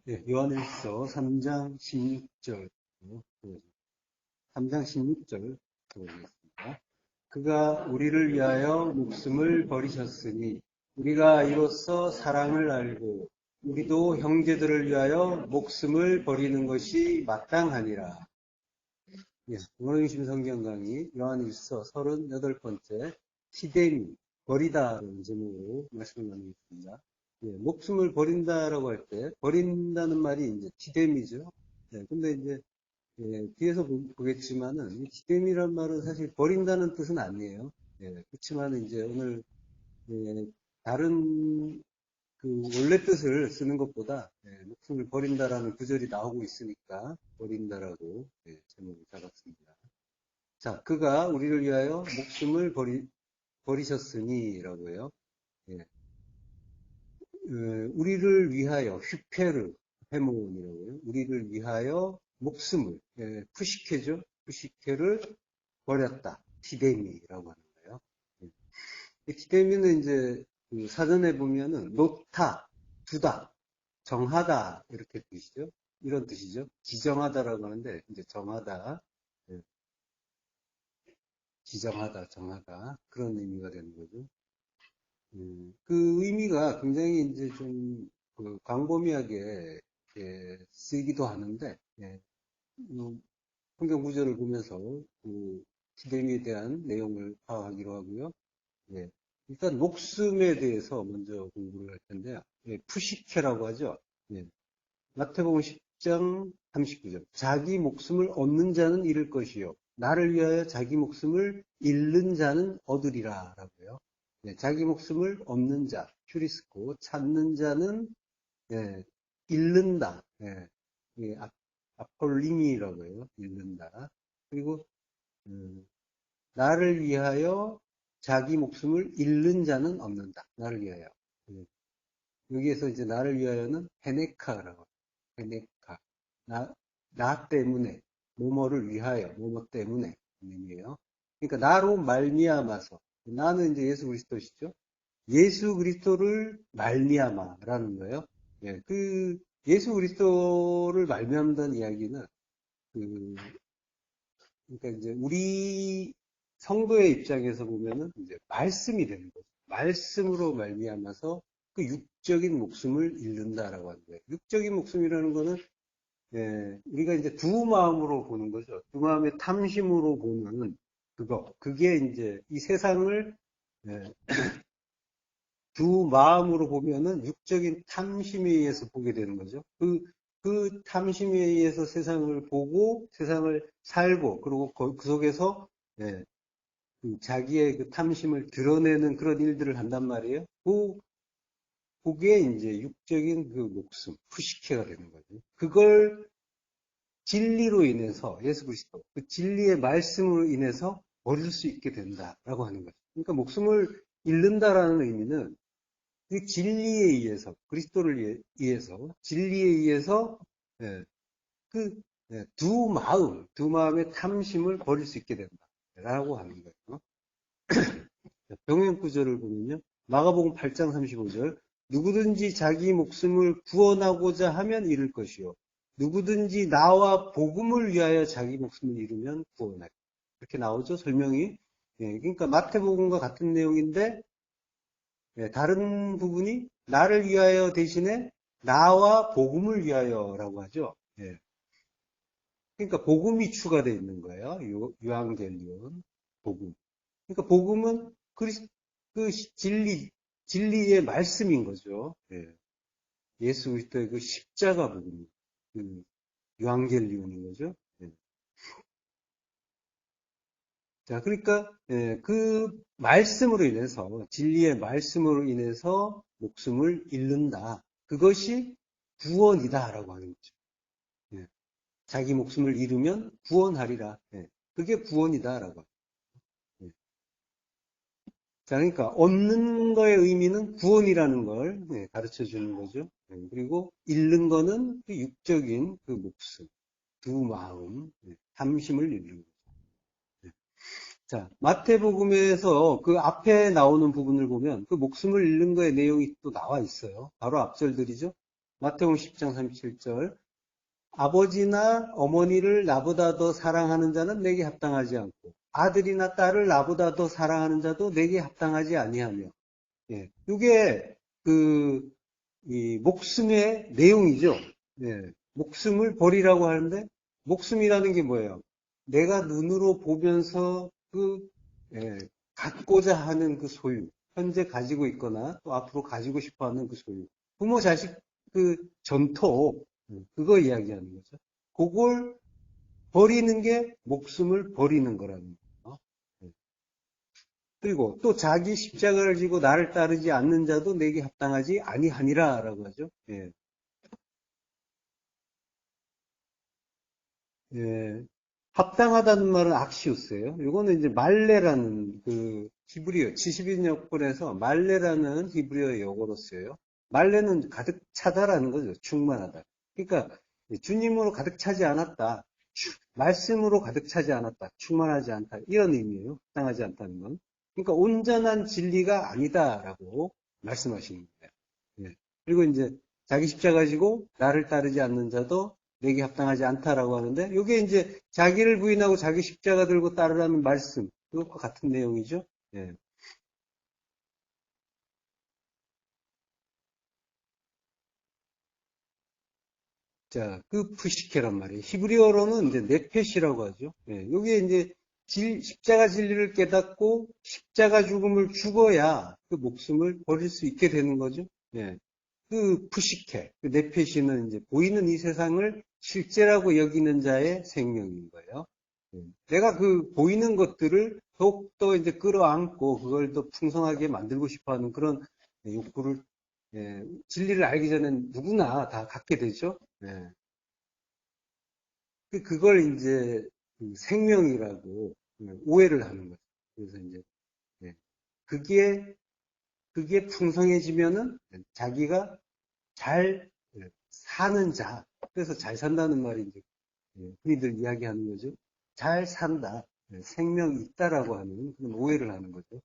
예, 요한일서 3장 16절, 3장 16절 보겠습니다. 그가 우리를 위하여 목숨을 버리셨으니 우리가 이로써 사랑을 알고 우리도 형제들을 위하여 목숨을 버리는 것이 마땅하니라. 예, 오늘 성경 강의 요한일서 38번째 티데미 버리다라는 제목으로 말씀을 나누겠습니다. 예, 목숨을 버린다라고 할 때 버린다는 말이 이제 티데미죠. 예, 근데 이제 뒤에서 보겠지만은 이 티데미란 말은 사실 버린다는 뜻은 아니에요. 예, 그렇지만 이제 오늘 예, 다른 그 원래 뜻을 쓰는 것보다 목숨을 버린다라는 구절이 나오고 있으니까 버린다라고 제목을 잡았습니다. 자, 그가 우리를 위하여 목숨을 버리셨으니라고요. 예. 우리를 위하여 휘페르 헤몬이라고요. 우리를 위하여 목숨을 푸시케죠. 푸시케를 버렸다. 티데미라고 하는 거예요. 이 티데미는 이제 그 사전에 보면은 놓다, 두다, 정하다 이렇게 뜻이죠. 이런 뜻이죠. 지정하다라고 하는데 이제 정하다, 예, 지정하다, 정하다 그런 의미가 되는 거죠. 그 의미가 굉장히 이제 좀그 광범위하게 쓰이기도 하는데 성경 구절을 보면서 그 티데미에 대한 내용을 파악하기로 하고요. 예, 일단 목숨에 대해서 먼저 공부를 할 텐데요. 푸시케라고 하죠. 예, 마태복음 10장 39절. 자기 목숨을 얻는 자는 잃을 것이요. 나를 위하여 자기 목숨을 잃는 자는 얻으리라. 라고요. 네, 자기 목숨을 얻는 자, 퓨리스코, 찾는 자는, 잃는다. 아폴리니라고 해요. 잃는다. 그리고, 나를 위하여 자기 목숨을 잃는 자는 얻는다. 나를 위하여. 예, 여기에서 이제 나를 위하여는 헤네카라고. 헤네카. 나 때문에, 뭐뭐를 위하여, 뭐뭐 때문에 의미예요. 그러니까 나로 말미암아서 나는 이제 예수 그리스도시죠. 예수 그리스도를 말미암아라는 거예요. 예, 그 예수 그리스도를 말미암다는 이야기는 그 그러니까 이제 우리 성도의 입장에서 보면은 이제 말씀이 되는 거죠. 말씀으로 말미암아서 그 육적인 목숨을 잃는다라고 하는 거예요. 육적인 목숨이라는 거는 우리가 이제 두 마음으로 보는 거죠. 두 마음의 탐심으로 보는 그게 이제 이 세상을 예, 두 마음으로 보면은 육적인 탐심에 의해서 보게 되는 거죠. 그 탐심에 의해서 세상을 보고 세상을 살고 그리고 그 속에서 예, 그 자기의 그 탐심을 드러내는 그런 일들을 한단 말이에요. 그게 이제 육적인 그 목숨, 푸시케가 되는 거죠. 그걸 진리로 인해서 예수 그리스도 그 진리의 말씀으로 인해서 버릴 수 있게 된다라고 하는 거죠. 그러니까 목숨을 잃는다라는 의미는 그 진리에 의해서 그리스도를 위해서 진리에 의해서 예, 그 두 마음의 탐심을 버릴 수 있게 된다라고 하는 거예요. 병행 구절을 보면요. 마가복음 8장 35절 누구든지 자기 목숨을 구원하고자 하면 잃을 것이요. 누구든지 나와 복음을 위하여 자기 목숨을 잃으면 구원하리. 이렇게 나오죠. 설명이. 그러니까 마태복음과 같은 내용인데 다른 부분이 나를 위하여 대신에 나와 복음을 위하여라고 하죠. 그러니까 복음이 추가되어 있는 거예요. 유앙겔리온 복음. 그러니까 복음은 그 진리의 말씀인 거죠. 예수 그리스도의 그 십자가 복음, 그 유앙겔리온인 거죠. 자, 그러니까 그 말씀으로 인해서 진리의 말씀으로 인해서 목숨을 잃는다. 그것이 구원이다라고 하는 거죠. 자기 목숨을 잃으면 구원하리라. 그게 구원이다라고. 자, 그러니까 얻는 거의 의미는 구원이라는 걸 가르쳐 주는 거죠. 그리고 잃는 거는 그 육적인 그 목숨, 두 마음, 탐심을 잃는 거죠. 자, 마태복음에서 그 앞에 나오는 부분을 보면 그 목숨을 잃는 거의 내용이 또 나와 있어요. 바로 앞절들이죠. 마태복음 10장 37절. 아버지나 어머니를 나보다 더 사랑하는 자는 내게 합당하지 않고 아들이나 딸을 나보다 더 사랑하는 자도 내게 합당하지 아니하며. 예. 이게 이 목숨의 내용이죠. 예. 목숨을 버리라고 하는데 목숨이라는 게 뭐예요? 내가 눈으로 보면서 예, 갖고자 하는 그 소유, 현재 가지고 있거나 또 앞으로 가지고 싶어 하는 그 소유. 부모 자식 전토, 그거 이야기하는 거죠. 그걸 버리는 게 목숨을 버리는 거라는 거예요. 그리고 또 자기 십자가를 지고 나를 따르지 않는 자도 내게 합당하지 아니하니라라고 하죠. 예. 예. 합당하다는 말은 악시우스예요. 이거는 이제 말레라는 히브리어 70인역본에서 말레라는 히브리어 용어로 쓰여요. 말레는 가득 차다라는 거죠. 충만하다. 그러니까 주님으로 가득 차지 않았다. 말씀으로 가득 차지 않았다. 충만하지 않다. 이런 의미예요. 합당하지 않다는 건. 그러니까 온전한 진리가 아니다라고 말씀하시는 거예요. 예. 그리고 이제 자기 십자가 지고 나를 따르지 않는 자도 내게 합당하지 않다라고 하는데 이게 이제 자기를 부인하고 자기 십자가 들고 따르라는 말씀 그것과 같은 내용이죠. 예. 자, 그 푸시케란 말이에요. 히브리어로는 이제 네펫이라고 하죠. 예. 이게 이제 십자가 진리를 깨닫고 십자가 죽음을 죽어야 그 목숨을 버릴 수 있게 되는 거죠. 예. 그 푸시케, 그 네페시는 이제 보이는 이 세상을 실제라고 여기는 자의 생명인 거예요. 내가 그 보이는 것들을 더욱더 이제 끌어안고 그걸 더 풍성하게 만들고 싶어 하는 그런 욕구를, 진리를 알기 전엔 누구나 다 갖게 되죠. 예. 그걸 이제 생명이라고 오해를 하는 거죠. 그래서 이제, 예. 그게, 그게 풍성해지면은 자기가 잘 사는 자. 그래서 잘 산다는 말이 이제 흔히들 이야기하는 거죠. 잘 산다. 생명이 있다라고 하는 그런 오해를 하는 거죠.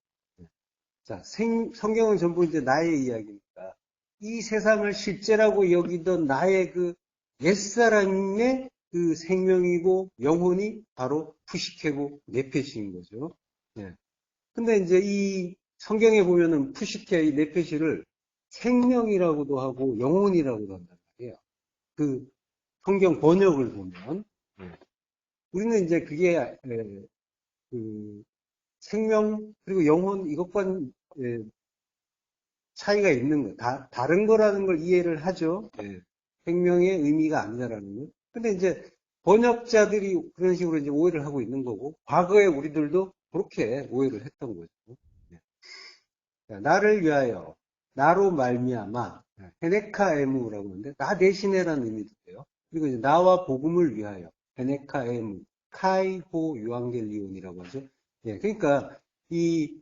자, 성경은 전부 이제 나의 이야기니까 이 세상을 실제라고 여기던 나의 그 옛사람의 그 생명이고 영혼이 바로 푸시케고 네페시인 거죠. 예. 근데 이제 이 성경에 보면은 푸시케, 네페시를 생명이라고도 하고 영혼이라고도 한단 말이에요. 그 성경 번역을 보면 우리는 이제 그게 그 생명 그리고 영혼 이것과 차이가 있는 거, 다른 거라는 걸 이해를 하죠. 생명의 의미가 아니다라는 거. 근데 이제 번역자들이 그런 식으로 이제 오해를 하고 있는 거고, 과거에 우리들도 그렇게 오해를 했던 거죠. 나를 위하여, 나로 말미암아, 헤네카에무라고 하는데, 나 대신에라는 의미도 돼요. 그리고 이제 나와 복음을 위하여, 헤네카에무, 카이호 유앙겔리온이라고 하죠. 그러니까 이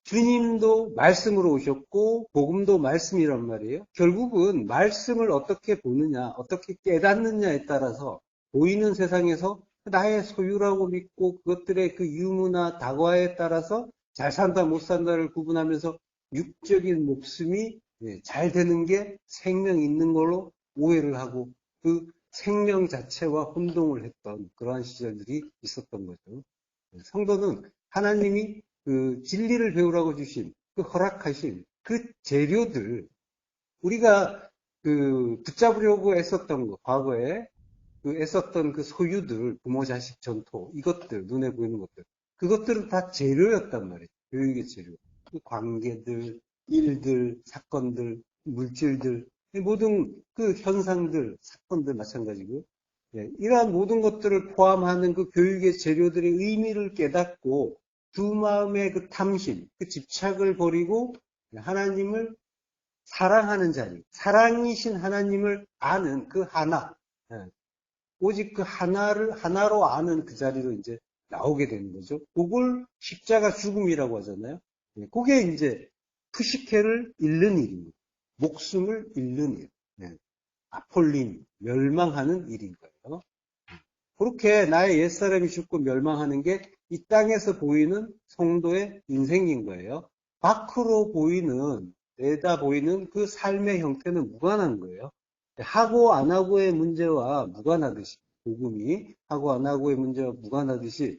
주님도 말씀으로 오셨고 복음도 말씀이란 말이에요. 결국은 말씀을 어떻게 보느냐, 어떻게 깨닫느냐에 따라서 보이는 세상에서 나의 소유라고 믿고 그것들의 그 유무나 다과에 따라서 잘 산다 못 산다를 구분하면서 육적인 목숨이 잘 되는 게 생명 있는 걸로 오해를 하고 그 생명 자체와 혼동을 했던 그러한 시절들이 있었던 거죠. 성도는 하나님이 그 진리를 배우라고 주신 그 허락하신 그 재료들 우리가 그 붙잡으려고 애썼던 거 과거에 그 애썼던 그 소유들 부모 자식 전토 이것들 눈에 보이는 것들 그것들은 다 재료였단 말이에요. 교육의 재료. 그 관계들 일들 사건들 물질들 모든 그 현상들 사건들 마찬가지고요. 이러한 모든 것들을 포함하는 그 교육의 재료들의 의미를 깨닫고 두 마음의 그 탐심, 그 집착을 버리고 하나님을 사랑하는 자리, 사랑이신 하나님을 아는 그 하나, 오직 그 하나로 아는 그 자리로 이제 나오게 되는 거죠. 그걸 십자가 죽음이라고 하잖아요. 그게 이제 푸시케를 잃는 일입니다. 목숨을 잃는 일. 아폴린, 멸망하는 일인 거예요. 그렇게 나의 옛사람이 죽고 멸망하는 게 이 땅에서 보이는 성도의 인생인 거예요. 밖으로 보이는, 내다 보이는 그 삶의 형태는 무관한 거예요. 하고 안 하고의 문제와 무관하듯이, 복음이 하고 안 하고의 문제와 무관하듯이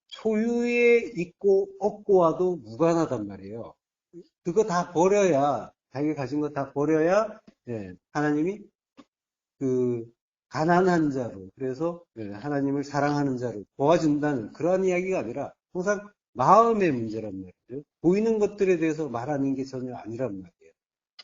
소유에 있고 없고와도 무관하단 말이에요. 그거 다 버려야, 자기가 가진 거 다 버려야, 예, 하나님이 그 가난한 자로, 그래서 예, 하나님을 사랑하는 자로 도와준다는 그러한 이야기가 아니라 항상 마음의 문제란 말이죠. 보이는 것들에 대해서 말하는 게 전혀 아니란 말이에요.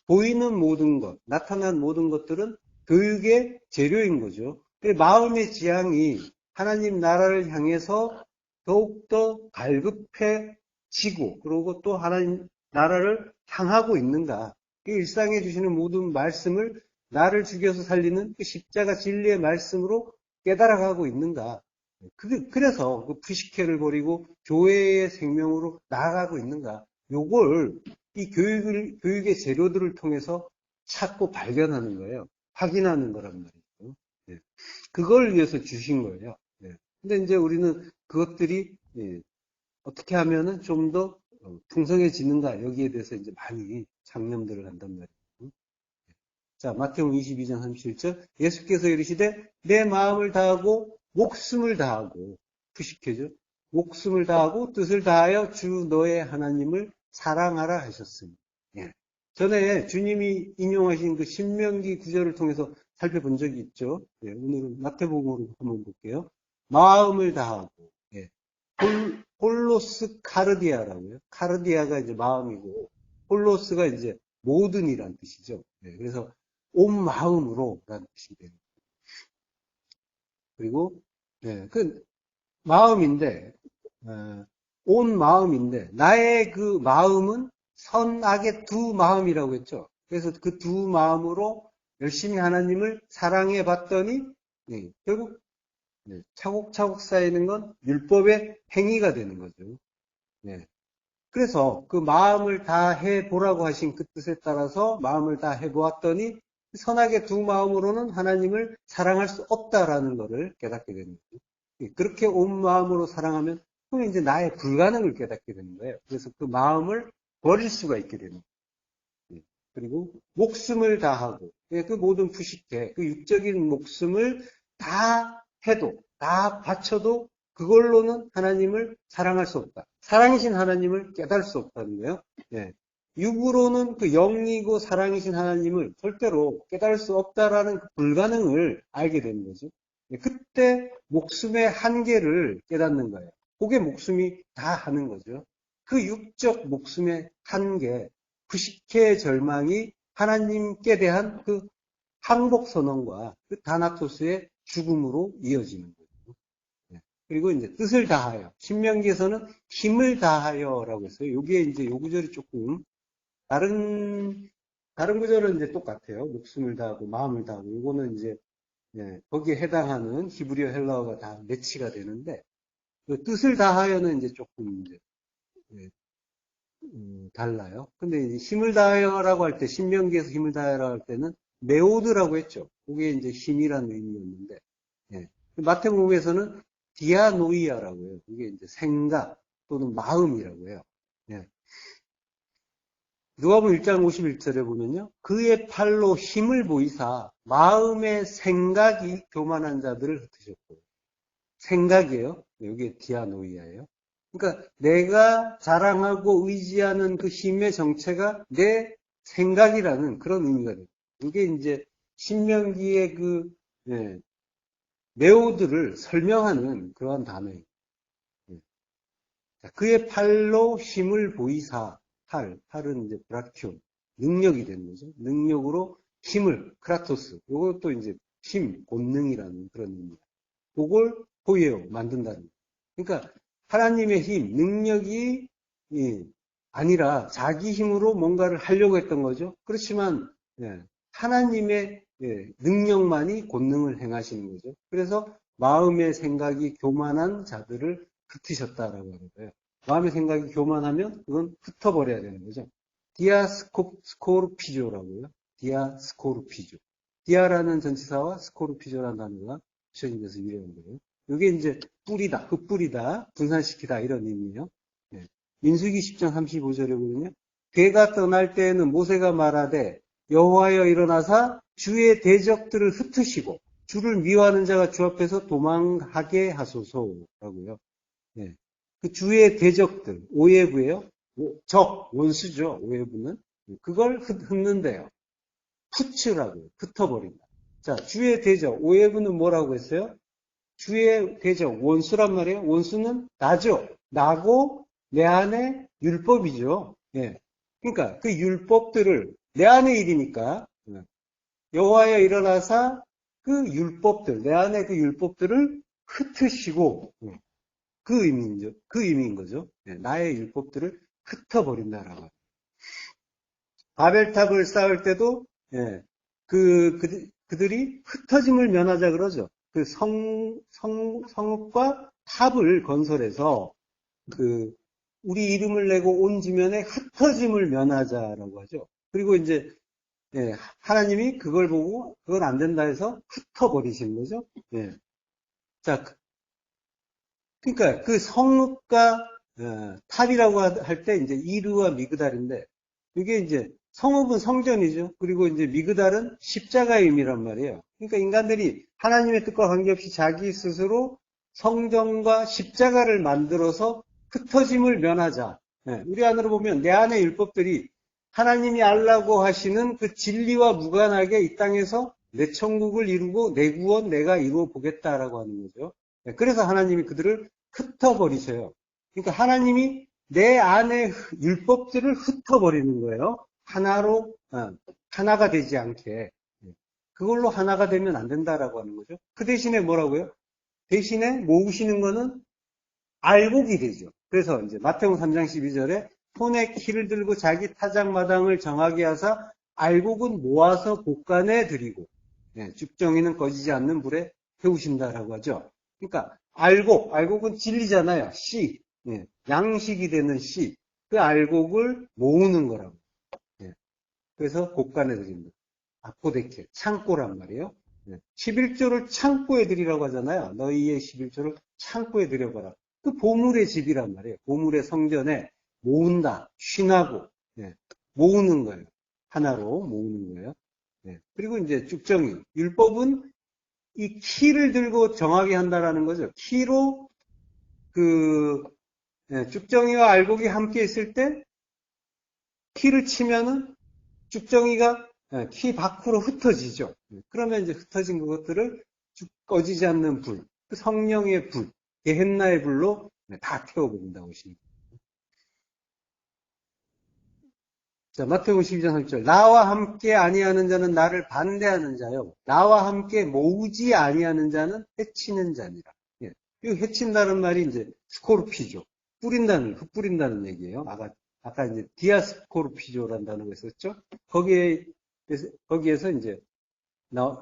보이는 모든 것, 나타난 모든 것들은 교육의 재료인 거죠. 마음의 지향이 하나님 나라를 향해서 더욱더 갈급해지고, 그리고 또 하나님 나라를 향하고 있는가. 일상에 주시는 모든 말씀을 나를 죽여서 살리는 그 십자가 진리의 말씀으로 깨달아가고 있는가. 그래서 그 푸시케를 버리고 교회의 생명으로 나아가고 있는가. 요걸 이 교육의 재료들을 통해서 찾고 발견하는 거예요. 확인하는 거란 말이죠. 예. 그걸 위해서 주신 거예요. 예. 근데 이제 우리는 그것들이 예, 어떻게 하면은 좀 더 풍성해지는가 여기에 대해서 이제 많이 장념들을 한단 말이에요. 자, 마태복음 22장 37절 예수께서 이르시되 내 마음을 다하고 목숨을 다하고 푸시케죠. 목숨을 다하고 뜻을 다하여 주 너의 하나님을 사랑하라 하셨습니다. 예. 전에 주님이 인용하신 그 신명기 구절을 통해서 살펴본 적이 있죠. 예, 오늘은 마태복음으로 한번 볼게요. 마음을 다하고 예. 홀로스 카르디아라고요. 카르디아가 이제 마음이고 홀로스가 이제 모든이란 뜻이죠. 예, 그래서 온 마음으로 라는 뜻이 돼요. 그리고 예, 그 마음인데 온 마음인데 나의 그 마음은 선악의 두 마음이라고 했죠. 그래서 그 두 마음으로 열심히 하나님을 사랑해 봤더니 예, 결국 차곡차곡 쌓이는 건 율법의 행위가 되는 거죠. 예. 그래서 그 마음을 다 해보라고 하신 그 뜻에 따라서 마음을 다 해보았더니 선악의 두 마음으로는 하나님을 사랑할 수 없다라는 것을 깨닫게 되는 거죠. 그렇게 온 마음으로 사랑하면 그럼 이제 나의 불가능을 깨닫게 되는 거예요. 그래서 그 마음을 버릴 수가 있게 되는 거예요. 그리고 목숨을 다하고 그 모든 푸시케 그 육적인 목숨을 다 해도 다 바쳐도 그걸로는 하나님을 사랑할 수 없다. 사랑이신 하나님을 깨달을 수 없다는 거예요. 예. 육으로는 그 영이고 사랑이신 하나님을 절대로 깨달을 수 없다라는 그 불가능을 알게 되는 거죠. 예. 그때 목숨의 한계를 깨닫는 거예요. 그게 목숨이 다 하는 거죠. 그 육적 목숨의 한계, 푸시케의 절망이 하나님께 대한 그 항복 선언과 그 다나토스의 죽음으로 이어지는 거죠. 네. 그리고 이제 뜻을 다하여 신명기에서는 힘을 다하여라고 했어요. 여기에 이제 요 구절이 조금 다른 구절은 이제 똑같아요. 목숨을 다하고 마음을 다하고 이거는 이제 거기에 해당하는 히브리어 헬라어가 다 매치가 되는데 그 뜻을 다하여는 이제 조금 이제 달라요. 근데 이제 힘을 다하여라고 할 때, 신명기에서 힘을 다하여라고 할 때는 메오드라고 했죠. 그게 이제 힘이라는 의미였는데, 예. 마태복음에서는 디아노이아라고 해요. 이게 이제 생각 또는 마음이라고 해요. 예. 누가복음 1장 51절에 보면요. 그의 팔로 힘을 보이사 마음의 생각이 교만한 자들을 흩으셨고, 생각이에요. 여기에 디아노이아예요. 그러니까 내가 자랑하고 의지하는 그 힘의 정체가 내 생각이라는 그런 의미가 돼요. 이게 이제 신명기의 그 메오드를 설명하는 그러한 단어예요. 그의 팔로 힘을 보이사 팔은 이제 브라키온 능력이 되는 거죠. 능력으로 힘을 크라토스 이것도 이제 힘 본능이라는 그런 의미입니다. 그걸 보여요 만든다는 거예요. 그러니까 하나님의 힘, 능력이 아니라 자기 힘으로 뭔가를 하려고 했던 거죠. 그렇지만 하나님의 능력만이 권능을 행하시는 거죠. 그래서 마음의 생각이 교만한 자들을 흩으셨다라고 하는 거예요. 마음의 생각이 교만하면 그건 흩어버려야 되는 거죠. 디아스코르피조라고요. 디아스코르피조. 디아라는 전치사와 스코르피조라는 단어가 붙여진데서 유래한 거예요. 이게 이제 뿌리다, 흩뿌리다, 분산시키다 이런 의미예요. 민수기 10장 35절에 보면요. 괴가 떠날 때에는 모세가 말하되 여호와여 일어나사 주의 대적들을 흩으시고 주를 미워하는 자가 주 앞에서 도망하게 하소서라고요. 예. 그 주의 대적들, 오예부예요. 적, 원수죠. 오예부는. 그걸 흩는데요. 푸츠라고요. 흩어버린다. 자, 주의 대적, 오예부는 뭐라고 했어요? 주의 대적, 원수란 말이에요. 원수는 나죠. 나고 내 안에 율법이죠. 예. 그러니까 그 율법들을 내 안의 일이니까 여호와여 일어나사 그 율법들, 내 안에 그 율법들을 흩으시고 그 의미죠. 그 의미인 거죠. 예. 나의 율법들을 흩어버린다라고. 바벨탑을 쌓을 때도 예. 그들이 흩어짐을 면하자 그러죠. 그 성읍과 탑을 건설해서 우리 이름을 내고 온 지면에 흩어짐을 면하자라고 하죠. 그리고 이제 예, 하나님이 그걸 보고 그건 안 된다 해서 흩어버리시는 거죠. 예. 자, 그러니까 그 성읍과 탑이라고 할 때 이제 이르와 미그달인데 이게 이제 성읍은 성전이죠. 그리고 이제 미그달은 십자가의 의미란 말이에요. 그러니까 인간들이 하나님의 뜻과 관계없이 자기 스스로 성전과 십자가를 만들어서 흩어짐을 면하자. 예, 우리 안으로 보면 내 안의 율법들이 하나님이 알라고 하시는 그 진리와 무관하게 이 땅에서 내 천국을 이루고 내 구원 내가 이루어 보겠다라고 하는 거죠. 예, 그래서 하나님이 그들을 흩어버리셔요. 그러니까 하나님이 내 안의 율법들을 흩어버리는 거예요. 하나로, 하나가 되지 않게. 그걸로 하나가 되면 안 된다라고 하는 거죠. 그 대신에 뭐라고요? 대신에 모으시는 거는 알곡이 되죠. 그래서 이제 마태복음 3장 12절에 손에 키를 들고 자기 타작마당을 정하게 하사 알곡은 모아서 곳간에 드리고 죽정이는 꺼지지 않는 불에 태우신다라고 하죠. 그러니까 알곡은 진리잖아요. 씨, 양식이 되는 씨. 그 알곡을 모으는 거라고. 그래서 곳간에 드린다. 아포데케, 창고란 말이에요. 11조를 창고에 드리라고 하잖아요. 너희의 11조를 창고에 드려봐라. 그 보물의 집이란 말이에요. 보물의 성전에 모은다, 쉬나고, 모으는 거예요. 하나로 모으는 거예요. 그리고 이제 쭉정이. 율법은 이 키를 들고 정하게 한다라는 거죠. 키로 쭉정이와 알곡이 함께 있을 때 키를 치면은 쭉정이가 키 밖으로 흩어지죠. 그러면 이제 흩어진 그것들을 꺼지지 않는 불, 그 성령의 불, 게헨나의 불로 다 태워버린다고 하십니다. 자, 마태복음 12장 3절. 나와 함께 아니하는 자는 나를 반대하는 자요. 나와 함께 모으지 아니하는 자는 해치는 자니라. 예. 이 해친다는 말이 이제 스코르피조. 흩뿌린다는 얘기예요. 아까 이제 디아스코르피조라는 단어가 있었죠. 거기에서 이제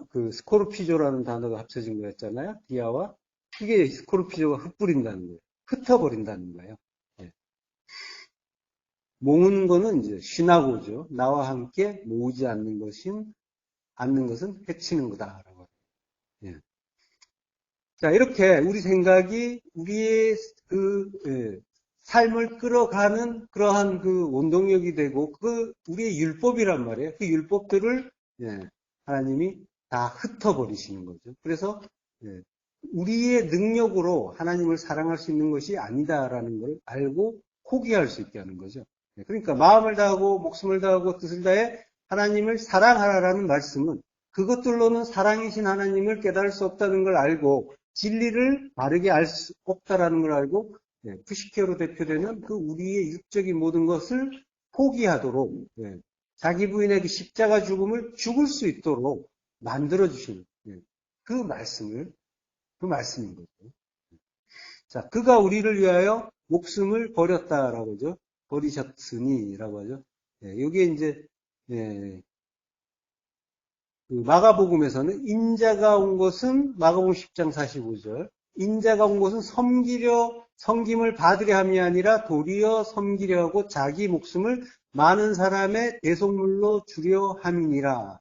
그 스코르피조라는 단어가 합쳐진 거였잖아요. 디아와. 그게 스코르피조가 흩뿌린다는 거예요. 흩어버린다는 거예요. 예. 모으는 거는 이제 시나고죠. 나와 함께 모으지 않는 것은 해치는 거다라고. 예. 자, 이렇게 우리 생각이 우리의 삶을 끌어가는 그러한 그 원동력이 되고 우리의 율법이란 말이에요. 그 율법들을 하나님이 다 흩어버리시는 거죠. 그래서 우리의 능력으로 하나님을 사랑할 수 있는 것이 아니다라는 걸 알고 포기할 수 있게 하는 거죠. 그러니까 마음을 다하고 목숨을 다하고 뜻을 다해 하나님을 사랑하라라는 말씀은 그것들로는 사랑이신 하나님을 깨달을 수 없다는 걸 알고 진리를 바르게 알 수 없다라는 걸 알고 푸시케로 대표되는 그 우리의 육적인 모든 것을 포기하도록 자기 부인의 그 십자가 죽음을 죽을 수 있도록 만들어 주시는 그 말씀인 거죠. 자, 그가 우리를 위하여 목숨을 버렸다라고 하죠. 버리셨으니라고 하죠. 이게 이제 그 마가복음에서는 인자가 온 것은 마가복음 10장 45절 인자가 온 것은 섬김을 받으려 함이 아니라 도리어 섬기려 하고 자기 목숨을 많은 사람의 대속물로 주려 함이니라.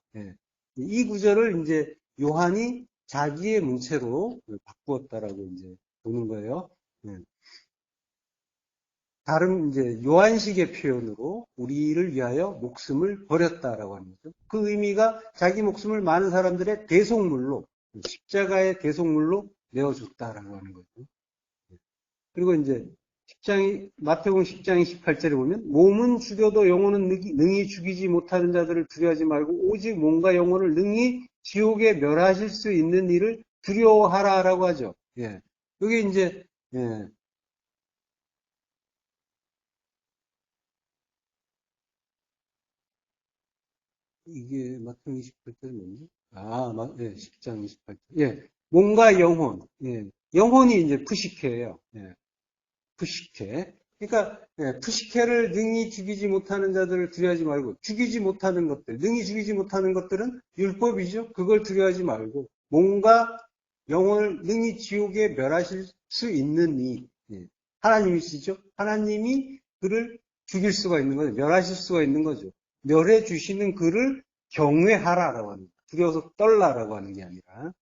이 구절을 이제 요한이 자기의 문체로 바꾸었다라고 이제 보는 거예요. 다른 이제 요한식의 표현으로 우리를 위하여 목숨을 버렸다라고 하는 거죠. 그 의미가 자기 목숨을 많은 사람들의 대속물로, 십자가의 대속물로 내어줬다라고 하는 거죠. 그리고 이제 마태복음 10장 28절에 보면 몸은 죽여도 영혼은 능히 죽이지 못하는 자들을 두려워하지 말고 오직 몸과 영혼을 능히 지옥에 멸하실 수 있는 일을 두려워하라라고 하죠. 예. 여기 이제 예. 이게 마태복음 28절 뭐지? 예, 10장 28절. 예. 몸과 영혼. 예. 영혼이 이제 푸시케예요. 예. 푸시케. 그러니까 푸시케를 능히 죽이지 못하는 자들을 두려워하지 말고 죽이지 못하는 것들, 능히 죽이지 못하는 것들은 율법이죠. 그걸 두려워하지 말고 몸과 영혼을 능히 지옥에 멸하실 수 있는 이 하나님이시죠. 하나님이 그를 죽일 수가 있는 거죠. 멸하실 수가 있는 거죠. 멸해 주시는 그를 경외하라라고 합니다. 두려워서 떨라라고 하는 게 아니라.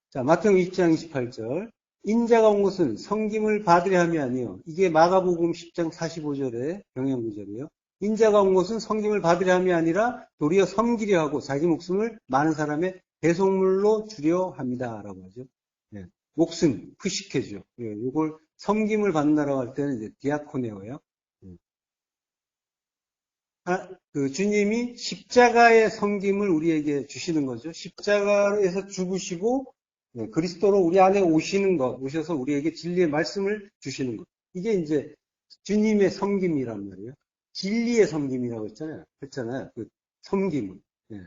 자, 마태복음 20장 28절. 인자가 온 것은 섬김을 받으려 함이 아니요. 이게 마가복음 10장 45절의 병행구절이에요. 인자가 온 것은 섬김을 받으려 함이 아니라 도리어 섬기려 하고 자기 목숨을 많은 사람의 대속물로 주려 합니다라고 하죠. 예. 목숨, 푸시케죠. 예, 이걸 섬김을 받는다라고 할 때는 이제 디아코네오예요. 예. 그 주님이 십자가의 섬김을 우리에게 주시는 거죠. 십자가에서 죽으시고 그리스도로 우리 안에 오셔서 우리에게 진리의 말씀을 주시는 것. 이게 이제 주님의 섬김이란 말이에요. 진리의 섬김이라고 했잖아요. 그 섬김을. 예.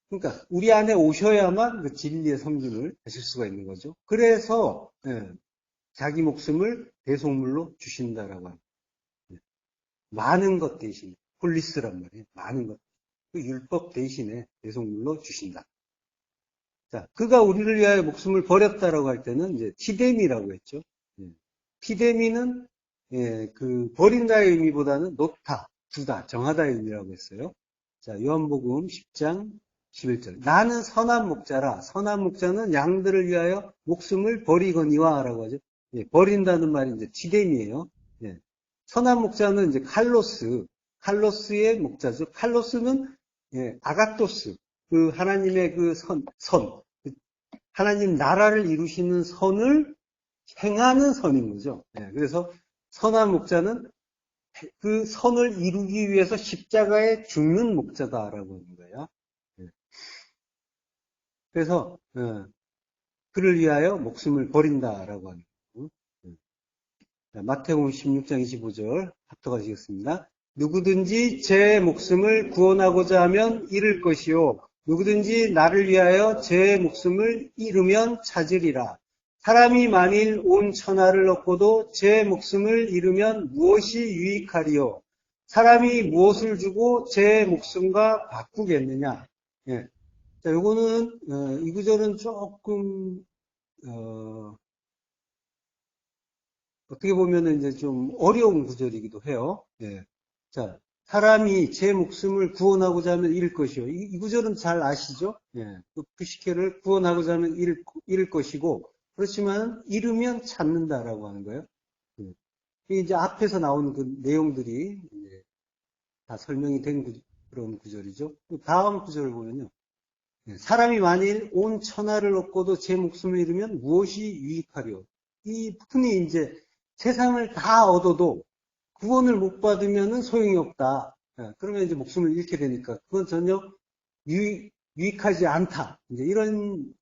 그러니까 우리 안에 오셔야만 그 진리의 섬김을 하실 수가 있는 거죠. 그래서 자기 목숨을 대속물로 주신다라고 합니다. 많은 것 대신 폴리스란 말이에요. 많은 것. 그 율법 대신에 대속물로 주신다. 자, 그가 우리를 위하여 목숨을 버렸다라고 할 때는 이제 티데미라고 했죠. 티데미는 그 버린다의 의미보다는 놓다, 두다, 정하다의 의미라고 했어요. 자, 요한복음 10장 11절. 나는 선한 목자라. 선한 목자는 양들을 위하여 목숨을 버리거니와라고 하죠. 버린다는 말이 이제 티데미예요. 선한 목자는 이제 칼로스의 목자죠. 칼로스는 아가토스, 그 하나님의 그 하나님 나라를 이루시는 선을 행하는 선인 거죠. 그래서 선한 목자는 그 선을 이루기 위해서 십자가에 죽는 목자다라고 하는 거예요. 그래서 그를 위하여 목숨을 버린다라고 하는 거예요. 마태복음 16장 25절 합독하시겠습니다. 누구든지 제 목숨을 구원하고자 하면 잃을 것이요 누구든지 나를 위하여 제 목숨을 잃으면 찾으리라. 사람이 만일 온 천하를 얻고도 제 목숨을 잃으면 무엇이 유익하리요? 사람이 무엇을 주고 제 목숨과 바꾸겠느냐? 예. 자, 요거는 이 구절은 조금 어떻게 보면은 이제 좀 어려운 구절이기도 해요. 예. 자, 사람이 제 목숨을 구원하고자 하면 잃을 것이요. 이 구절은 잘 아시죠? 예. 그 푸시케를 구원하고자 하면 잃을 것이고, 그렇지만 잃으면 찾는다라고 하는 거예요. 예. 이제 앞에서 나온 그 내용들이 이제 다 설명이 된 그런 구절이죠. 다음 구절을 보면요. 예. 사람이 만일 온 천하를 얻고도 제 목숨을 잃으면 무엇이 유익하리요? 이 흔히 이제 세상을 다 얻어도 구원을 못 받으면 소용이 없다. 그러면 이제 목숨을 잃게 되니까 그건 전혀 유익하지 않다. 이제 이런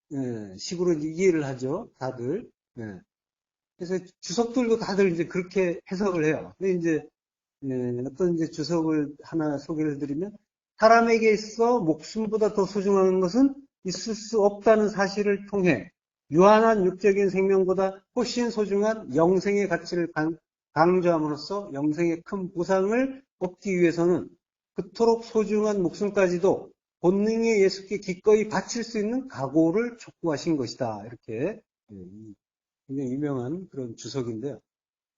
식으로 이제 이해를 하죠, 다들. 그래서 주석들도 다들 이제 그렇게 해석을 해요. 근데 이제 어떤 이제 주석을 하나 소개를 드리면 사람에게 있어 목숨보다 더 소중한 것은 있을 수 없다는 사실을 통해 유한한 육적인 생명보다 훨씬 소중한 영생의 가치를 강조함으로써 영생의 큰 보상을 얻기 위해서는 그토록 소중한 목숨까지도 본능의 예수께 기꺼이 바칠 수 있는 각오를 촉구하신 것이다. 이렇게 굉장히 유명한 그런 주석인데요.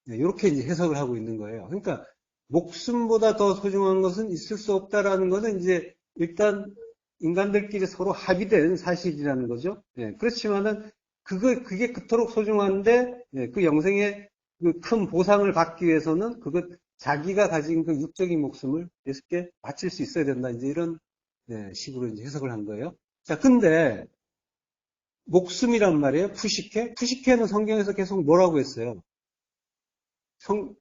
이렇게 이제 해석을 하고 있는 거예요. 그러니까 목숨보다 더 소중한 것은 있을 수 없다라는 것은 이제 일단 인간들끼리 서로 합의된 사실이라는 거죠. 그렇지만은 그게 그토록 소중한데 그 영생의 그 큰 보상을 받기 위해서는 그것 자기가 가진 그 육적인 목숨을 예수께 바칠 수 있어야 된다. 이제 이런 네, 식으로 이제 해석을 한 거예요. 자, 근데 목숨이란 말이에요. 푸시케? 푸시케는 성경에서 계속 뭐라고 했어요?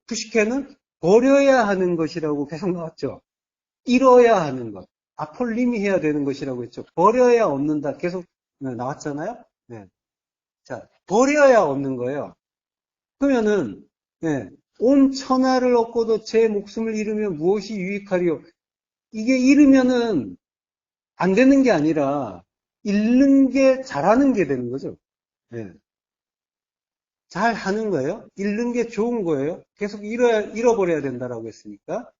푸시케는 버려야 하는 것이라고 계속 나왔죠. 잃어야 하는 것. 아폴림이 해야 되는 것이라고 했죠. 버려야 얻는다. 계속 나왔잖아요. 네. 자, 버려야 얻는 거예요. 그러면은 네, 온 천하를 얻고도 제 목숨을 잃으면 무엇이 유익하리요? 이게 잃으면은 안 되는 게 아니라 잃는 게 잘하는 게 되는 거죠. 네. 잘 하는 거예요. 잃는 게 좋은 거예요. 계속 잃어버려야 된다라고 했으니까.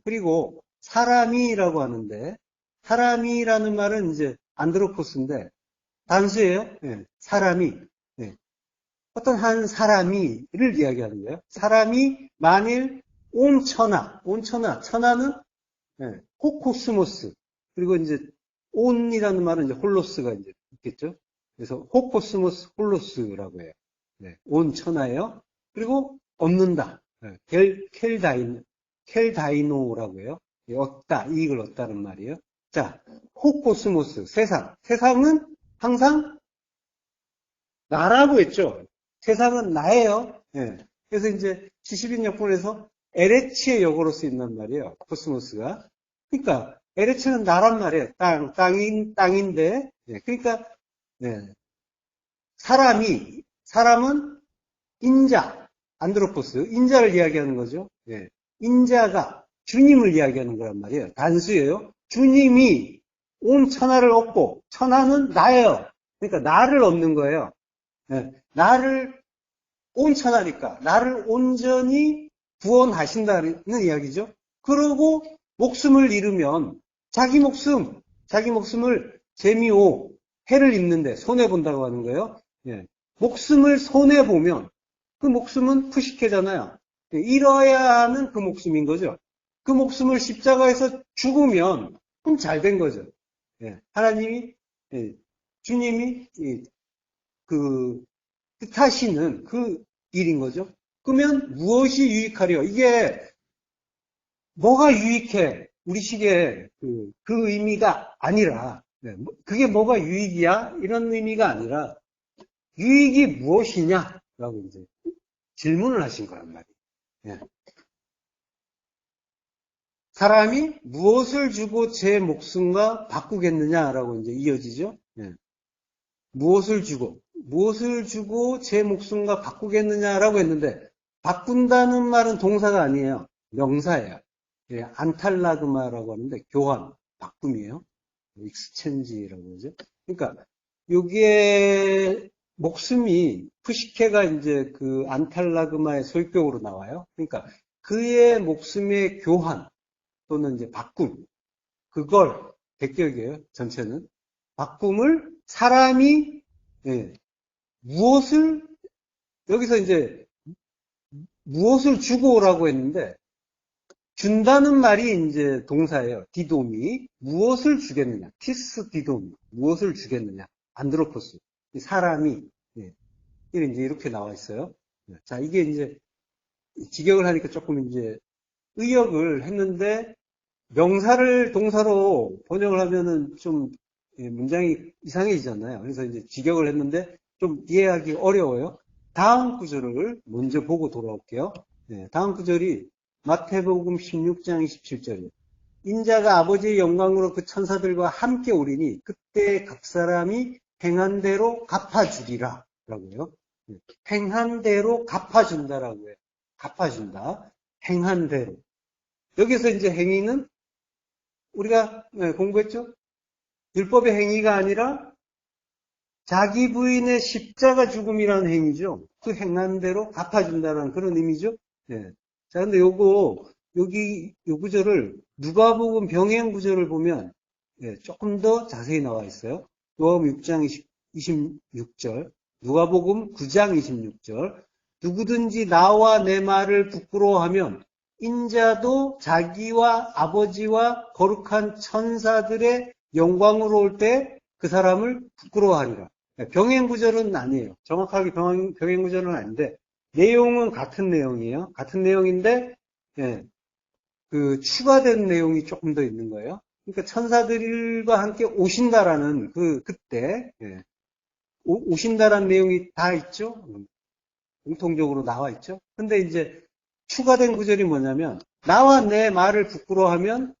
그리고 사람이라고 하는데 사람이라는 말은 이제 안드로포스인데 단수예요. 네. 사람이. 네. 어떤 한 사람이를 이야기하는 거예요. 사람이 만일 온 천하, 천하는 네, 호코스모스. 그리고 이제 온이라는 말은 이제 홀로스가 이제 있겠죠. 그래서 호코스모스 홀로스라고 해요. 네, 온 천하예요. 그리고 얻는다. 네, 켈다이노라고 해요. 얻다, 이익을 얻다는 말이에요. 자, 호코스모스, 세상. 세상은 항상 나라고 했죠. 세상은 나예요. 예. 그래서 이제 70인 역본에서 에레치의 역으로 쓰인단 말이에요. 코스모스가. 그러니까 에레치는 나란 말이에요. 땅인데. 예. 그러니까 예. 사람은 인자, 안드로포스, 인자를 이야기하는 거죠. 예. 인자가 주님을 이야기하는 거란 말이에요. 단수예요. 주님이 온 천하를 얻고 천하는 나예요. 그러니까 나를 얻는 거예요. 예. 나를 온천하니까 나를 온전히 구원하신다는 이야기죠. 그러고 목숨을 잃으면 자기 목숨을 재미오 해를 입는데 손해본다고 하는 거예요. 예. 목숨을 손해보면 그 목숨은 푸시케잖아요. 예. 잃어야 하는 그 목숨인 거죠. 그 목숨을 십자가에서 죽으면 그럼 잘 된 거죠. 예. 하나님이 예. 주님이 그 뜻하시는 그 일인 거죠. 그러면 무엇이 유익하려? 이게 뭐가 유익해? 우리식의 그 의미가 아니라 그게 뭐가 유익이야? 이런 의미가 아니라 유익이 무엇이냐라고 이제 질문을 하신 거란 말이에요. 예. 사람이 무엇을 주고 제 목숨과 바꾸겠느냐라고 이제 이어지죠. 예. 무엇을 주고 제 목숨과 바꾸겠느냐라고 했는데, 바꾼다는 말은 동사가 아니에요. 명사예요. 예, 안탈라그마라고 하는데, 교환, 바꿈이에요. 익스체인지라고 그러죠. 그러니까, 여기에 목숨이, 푸시케가 이제 그 안탈라그마의 소유격으로 나와요. 그러니까, 그의 목숨의 교환, 또는 이제 바꿈, 그걸, 백격이에요, 전체는. 바꿈을 사람이 예, 무엇을 여기서 이제 무엇을 주고 오라고 했는데 준다는 말이 이제 동사예요. 디도미 무엇을 주겠느냐? 티스 디도미 무엇을 주겠느냐? 안드로포스 사람이 예, 이제 이렇게 나와 있어요. 자 이게 이제 직역을 하니까 조금 이제 의역을 했는데 명사를 동사로 번역을 하면은 좀 문장이 이상해지잖아요. 그래서 이제 직역을 했는데 좀 이해하기 어려워요. 다음 구절을 먼저 보고 돌아올게요. 네, 다음 구절이 마태복음 16장 27절이에요. 인자가 아버지의 영광으로 그 천사들과 함께 오리니 그때 각 사람이 행한 대로 갚아주리라 라고요. 행한 대로 갚아준다라고 해요. 갚아준다. 행한 대로. 여기서 이제 행위는 우리가 공부했죠? 율법의 행위가 아니라 자기 부인의 십자가 죽음이라는 행위죠. 그 행한 대로 갚아준다는 그런 의미죠. 네. 자, 근데 여기, 요 구절을, 누가복음 병행 구절을 보면, 조금 더 자세히 나와 있어요. 누가복음 6장 26절, 누가복음 9장 26절, 누구든지 나와 내 말을 부끄러워하면, 인자도 자기와 아버지와 거룩한 천사들의 영광으로 올 때 그 사람을 부끄러워하리라. 병행 구절은 아니에요. 정확하게 병행 구절은 아닌데 내용은 같은 내용이에요. 같은 내용인데, 예, 그 추가된 내용이 조금 더 있는 거예요. 그러니까 천사들과 함께 오신다라는 그때, 예, 오신다라는 내용이 다 있죠. 공통적으로 나와 있죠. 근데 이제 추가된 구절이 뭐냐면, 나와 내 말을 부끄러워하면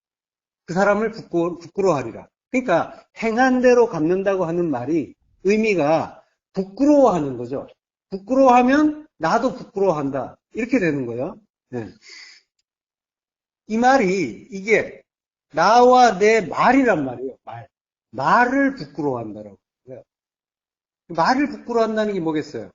그 사람을 부끄러워하리라. 그러니까 행한 대로 갚는다고 하는 말이 의미가 부끄러워하는 거죠. 부끄러워하면 나도 부끄러워한다. 이렇게 되는 거예요. 네. 이 말이 이게 나와 내 말이란 말이에요. 말을 부끄러워한다라고. 말을 부끄러워한다는 게 뭐겠어요?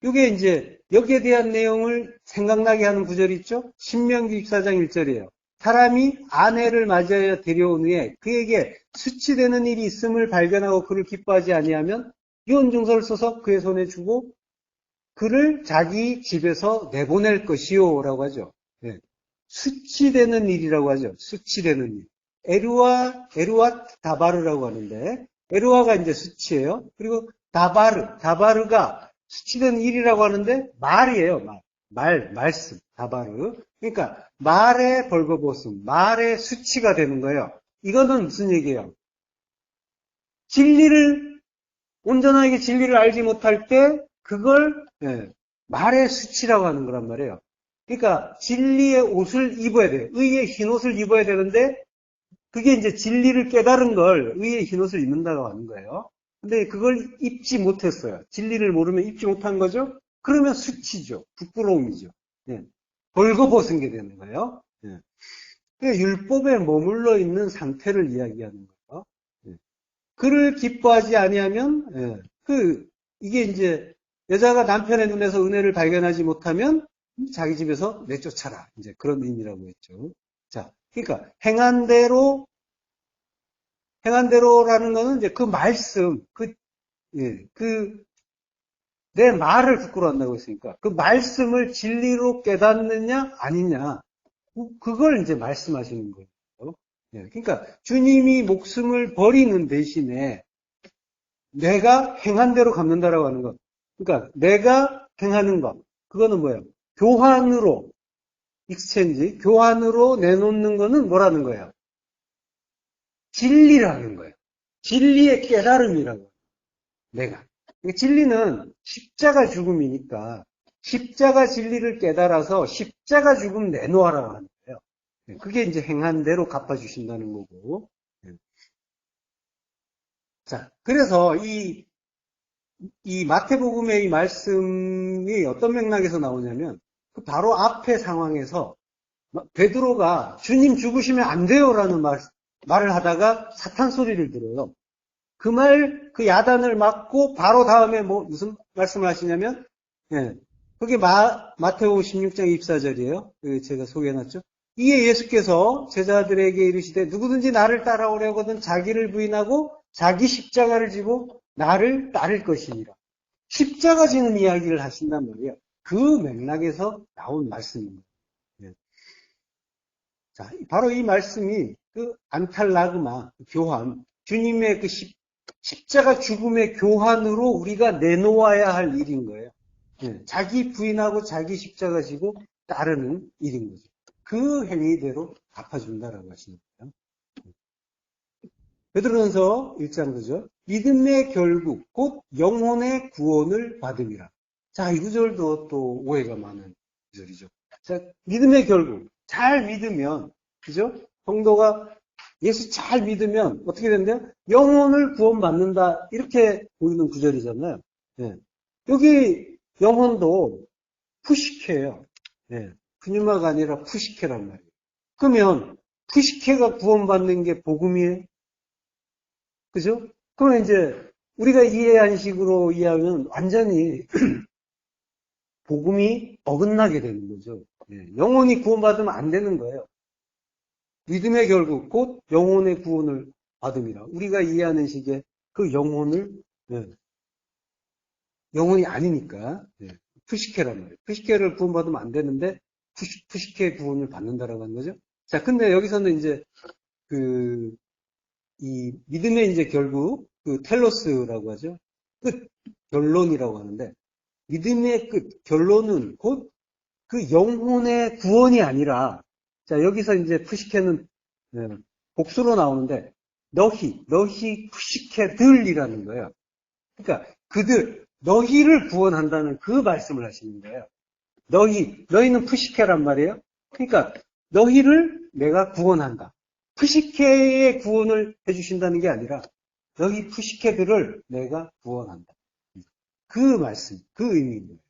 이게 이제 여기에 대한 내용을 생각나게 하는 구절이 있죠? 신명기 24장 1절이에요. 사람이 아내를 맞이하여 데려온 후에 그에게 수치되는 일이 있음을 발견하고 그를 기뻐하지 아니하면 이혼증서를 써서 그의 손에 주고 그를 자기 집에서 내보낼 것이요 라고 하죠. 네. 수치되는 일이라고 하죠. 수치되는 일. 에루와 다바르라고 하는데 에루아가 이제 수치예요. 그리고 다바르가 수치되는 일이라고 하는데 말이에요. 말씀, 다바르. 그러니까 말의 벌거벗음, 말의 수치가 되는 거예요. 이거는 무슨 얘기예요? 온전하게 진리를 알지 못할 때 그걸 말의 수치라고 하는 거란 말이에요. 그러니까 진리의 옷을 입어야 돼요. 의의 흰 옷을 입어야 되는데 그게 이제 진리를 깨달은 걸 의의 흰 옷을 입는다고 하는 거예요. 근데 그걸 입지 못했어요. 진리를 모르면 입지 못한 거죠? 그러면 수치죠. 부끄러움이죠. 예. 벌거벗은 게 되는 거예요. 예. 그러니까 율법에 머물러 있는 상태를 이야기하는 거예요. 예. 그를 기뻐하지 아니하면 이게 이제 여자가 남편의 눈에서 은혜를 발견하지 못하면 자기 집에서 내쫓아라. 이제 그런 의미라고 했죠. 자, 그러니까 행한 대로라는 거는 이제 그 말씀, 내 말을 부끄러워한다고 했으니까 그 말씀을 진리로 깨닫느냐 아니냐 그걸 이제 말씀하시는 거예요. 예, 그러니까 주님이 목숨을 버리는 대신에 내가 행한 대로 갚는다라고 하는 것. 그러니까 내가 행하는 것. 그거는 뭐예요? 교환으로 교환으로 내놓는 거는 뭐라는 거예요? 진리라는 거예요. 진리의 깨달음이라고. 내가. 진리는 십자가 죽음이니까 십자가 진리를 깨달아서 십자가 죽음 내놓아라고 하는 거예요. 그게 이제 행한 대로 갚아주신다는 거고. 자, 그래서 이 마태복음의 이 말씀이 어떤 맥락에서 나오냐면 그 바로 앞의 상황에서 베드로가 주님 죽으시면 안 돼요라는 말을 하다가 사탄 소리를 들어요. 그 야단을 맞고 바로 다음에 무슨 말씀을 하시냐면, 그게 마태복음 16장 24절이에요. 제가 소개해놨죠. 이에 예수께서 제자들에게 이르시되 누구든지 나를 따라오려거든 자기를 부인하고 자기 십자가를 지고 나를 따를 것이니라. 십자가 지는 이야기를 하신단 말이에요. 그 맥락에서 나온 말씀입니다. 자, 바로 이 말씀이 그 안탈라그마, 교환, 주님의 그 십자가 죽음의 교환으로 우리가 내놓아야 할 일인 거예요. 자기 부인하고 자기 십자가 지고 따르는 일인 거죠. 그 행위대로 갚아준다라고 하시는 거예요. 베드로전서 1장 그죠? 믿음의 결국 곧 영혼의 구원을 받음이라. 자, 이 구절도 또 오해가 많은 구절이죠. 자, 믿음의 결국 잘 믿으면 그죠? 성도가 예수 잘 믿으면 어떻게 된대요? 영혼을 구원받는다 이렇게 보이는 구절이잖아요. 여기 영혼도 푸시케예요. 푸뉴마가 아니라 푸시케란 말이에요. 그러면 푸시케가 구원받는 게 복음이에요? 그죠? 그러면 이제 우리가 이해한 식으로 이해하면 완전히 복음이 어긋나게 되는 거죠. 영혼이 구원받으면 안 되는 거예요. 믿음의 결국 곧 영혼의 구원을 받음이라. 우리가 이해하는 식의 그 영혼이 아니니까 푸시케란 말이에요. 푸시케를 구원받으면 안 되는데 푸시케의 구원을 받는다라고 하는 거죠. 자, 근데 여기서는 이제 이 믿음의 이제 결국 텔로스라고 하죠. 끝 결론이라고 하는데 믿음의 끝, 결론은 곧 그 영혼의 구원이 아니라, 자, 여기서 이제 푸시케는 복수로 나오는데, 너희 푸시케들이라는 거예요. 그러니까 너희를 구원한다는 그 말씀을 하시는 거예요. 너희는 푸시케란 말이에요. 그러니까 너희를 내가 구원한다. 푸시케의 구원을 해주신다는 게 아니라 너희 푸시케들을 내가 구원한다. 그 말씀, 그 의미입니다.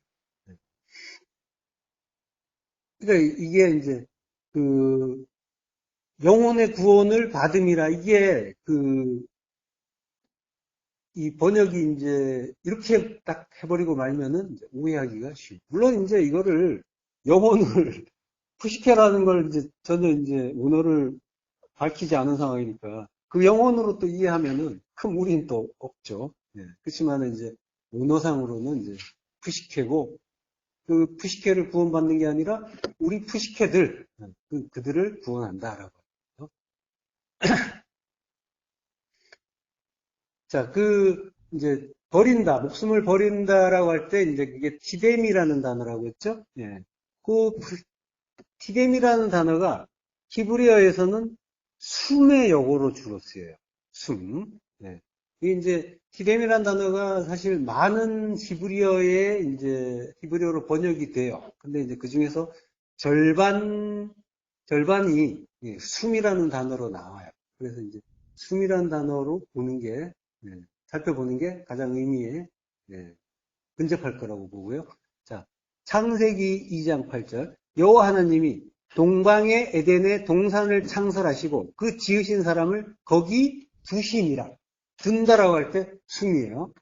그러니까 이게 이제 그 영혼의 구원을 받음이라 이게 이 번역이 이제 이렇게 딱 해버리고 말면은 이제 오해하기가 쉬워. 물론 이제 이거를 영혼을 푸시케라는 걸 이제 전혀 이제 언어를 밝히지 않은 상황이니까 그 영혼으로 또 이해하면은 큰 무리는 또 없죠. 예. 그렇지만 이제 언어상으로는 이제 푸시케고 그 푸시케를 구원받는 게 아니라 우리 푸시케들 그들을 구원한다라고 하죠. 자, 이제 버린다, 목숨을 버린다라고 할 때 이제 그게 티뎀이라는 단어라고 했죠. 예. 그 티뎀이라는 단어가 히브리어에서는 숨의 역어로 주로 쓰여요. 숨. 예. 이게 이제 티뎀이라는 단어가 사실 많은 히브리어에 이제 히브리어로 번역이 돼요. 근데 이제 그 중에서 절반이 숨이라는 단어로 나와요. 그래서 이제 숨이라는 단어로 살펴보는 게 가장 의미에 근접할 거라고 보고요. 자, 창세기 2장 8절. 여호와 하나님이 동방의 에덴에 동산을 창설하시고 그 지으신 사람을 거기 두시니라. 둔다라고 할 때 숨이에요.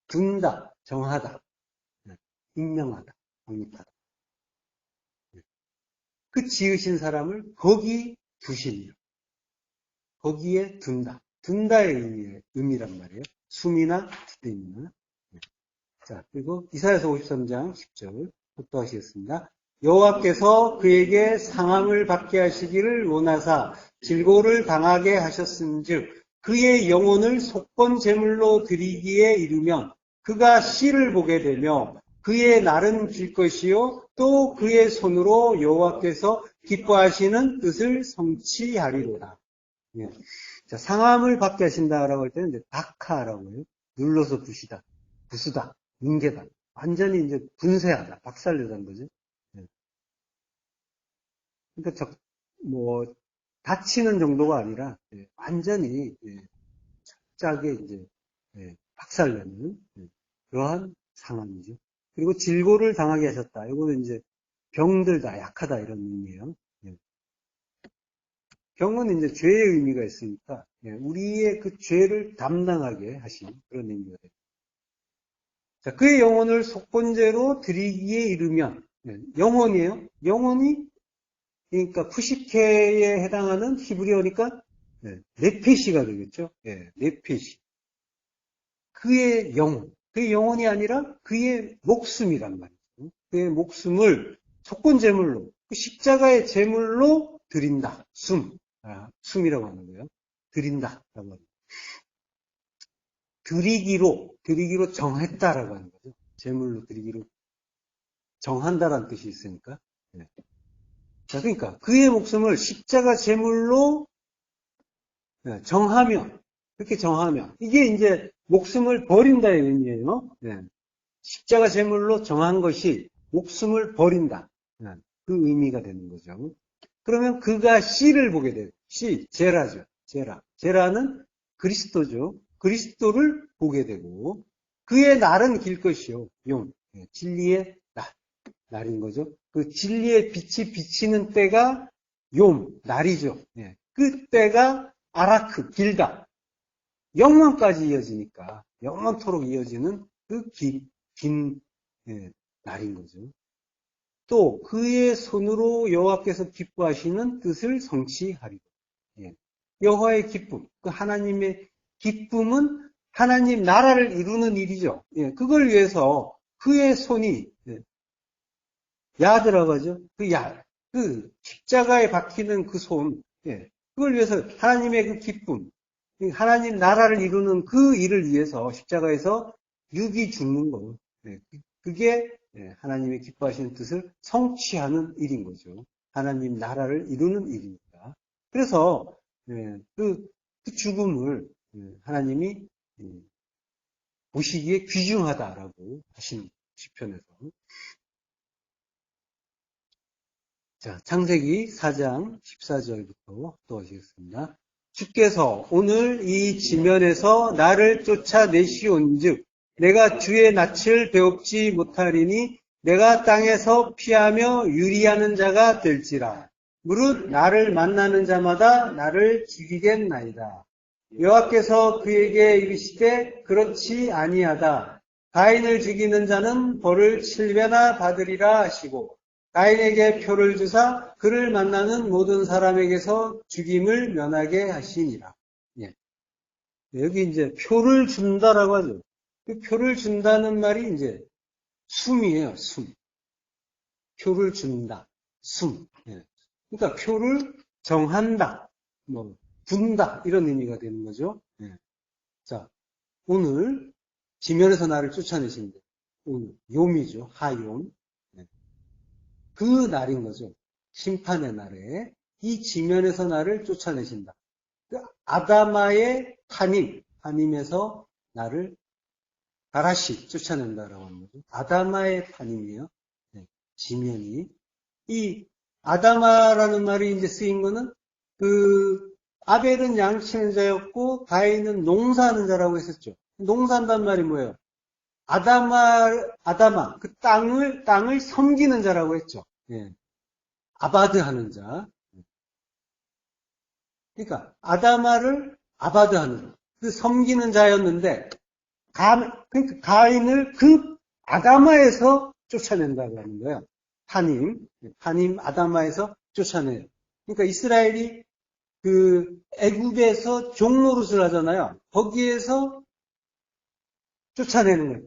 둔다, 정하다, 임명하다, 확립하다. 그 지으신 사람을 거기 두시니라. 거기에 둔다. 둔다의 의미란 말이에요. 숨이나 티뎀이나. 자, 그리고 이사야서 53장 10절 독도하시겠습니다. 여호와께서 그에게 상함을 받게 하시기를 원하사 질고를 당하게 하셨은즉 그의 영혼을 속건 제물로 드리기에 이르면 그가 씨를 보게 되며 그의 날은 길 것이요 또 그의 손으로 여호와께서 기뻐하시는 뜻을 성취하리로다. 예. 자, 상함을 받게 하신다라고 할 때는 이제 다카라고 해요. 눌러서 부시다, 부수다, 뭉개다. 완전히 이제 분쇄하다, 박살내다는 거죠. 예. 그러니까 다치는 정도가 아니라 완전히 짜게 이제 박살내는 그러한 상황이죠. 그리고 질고를 당하게 하셨다. 이거는 이제 병들다, 약하다 이런 의미예요. 병은 이제 죄의 의미가 있으니까 우리의 그 죄를 담당하게 하신 그런 의미가 됩니다. 자, 그의 영혼을 속건제로 드리기에 이르면 영혼이에요. 영혼이 그러니까 푸시케에 해당하는 히브리어니까 네페시가 되겠죠. 네페시. 그의 영혼이 아니라 그의 목숨이란 말이죠. 그의 목숨을 속건제물로 그 십자가의 제물로 드린다. 숨이라고 하는 거예요. 드린다라고 합니다. 드리기로 정했다라고 하는 거죠. 제물로 드리기로 정한다라는 뜻이 있으니까. 자, 그러니까 그의 목숨을 십자가 제물로 정하면, 그렇게 정하면 이게 이제 목숨을 버린다의 의미예요. 십자가 제물로 정한 것이 목숨을 버린다. 그 의미가 되는 거죠. 그러면 그가 씨를 보게 돼요. 제라죠. 제라는 그리스도죠. 그리스도를 보게 되고 그의 날은 길 것이요. 진리의 날인 거죠. 그 진리의 빛이 비치는 때가 날이죠. 그 때가 아라크, 길다. 영원까지 이어지니까 영원토록 이어지는 그 긴 날인 거죠. 또 그의 손으로 여호와께서 기뻐하시는 뜻을 성취하리라. 여호와의 기쁨, 그 하나님의 기쁨은 하나님 나라를 이루는 일이죠. 그걸 위해서 그의 손이 들어가죠. 그 십자가에 박히는 그 손, 그걸 위해서 하나님의 그 기쁨, 하나님 나라를 이루는 그 일을 위해서 십자가에서 육이 죽는 거, 그게 하나님의 기뻐하시는 뜻을 성취하는 일인 거죠. 하나님 나라를 이루는 일이니까. 그래서 그 죽음을 하나님이 보시기에 귀중하다라고 하신 시편에서. 자, 창세기 4장 14절부터 또 하시겠습니다. 주께서 오늘 이 지면에서 나를 쫓아내시온즉 내가 주의 낯을 배웁지 못하리니 내가 땅에서 피하며 유리하는 자가 될지라. 무릇 나를 만나는 자마다 나를 죽이겠나이다. 여호와께서 그에게 이르시되 그렇지 아니하다. 가인을 죽이는 자는 벌을 7배나 받으리라 하시고 가인에게 표를 주사 그를 만나는 모든 사람에게서 죽임을 면하게 하시니라. 예. 여기 이제 표를 준다라고 하죠. 그 표를 준다는 말이 이제 숨이에요, 숨. 표를 준다, 숨. 예. 그러니까 표를 정한다, 뭐 분다 이런 의미가 되는 거죠. 예. 자, 오늘 지면에서 나를 쫓아내신다. 오늘 요미죠, 하욤. 그 날인 거죠. 심판의 날에 이 지면에서 나를 쫓아내신다. 그 아다마의 파님에서 나를 가라시 쫓아낸다라고 하는 거죠. 아다마의 파님이에요. 네, 지면이. 이 아다마라는 말이 이제 쓰인 거는 그 아벨은 양치는 자였고 가인은 농사하는 자라고 했었죠. 농사한다는 말이 뭐예요? 아다마, 그 땅을 섬기는 자라고 했죠. 예. 아바드 하는 자. 그러니까, 아다마를 아바드 하는, 그 섬기는 자였는데, 그러니까 가인을 그 아다마에서 쫓아낸다고 하는 거예요. 파님, 아다마에서 쫓아내요. 그러니까 이스라엘이 그 애굽에서 종노릇을 하잖아요. 거기에서 쫓아내는 거예요.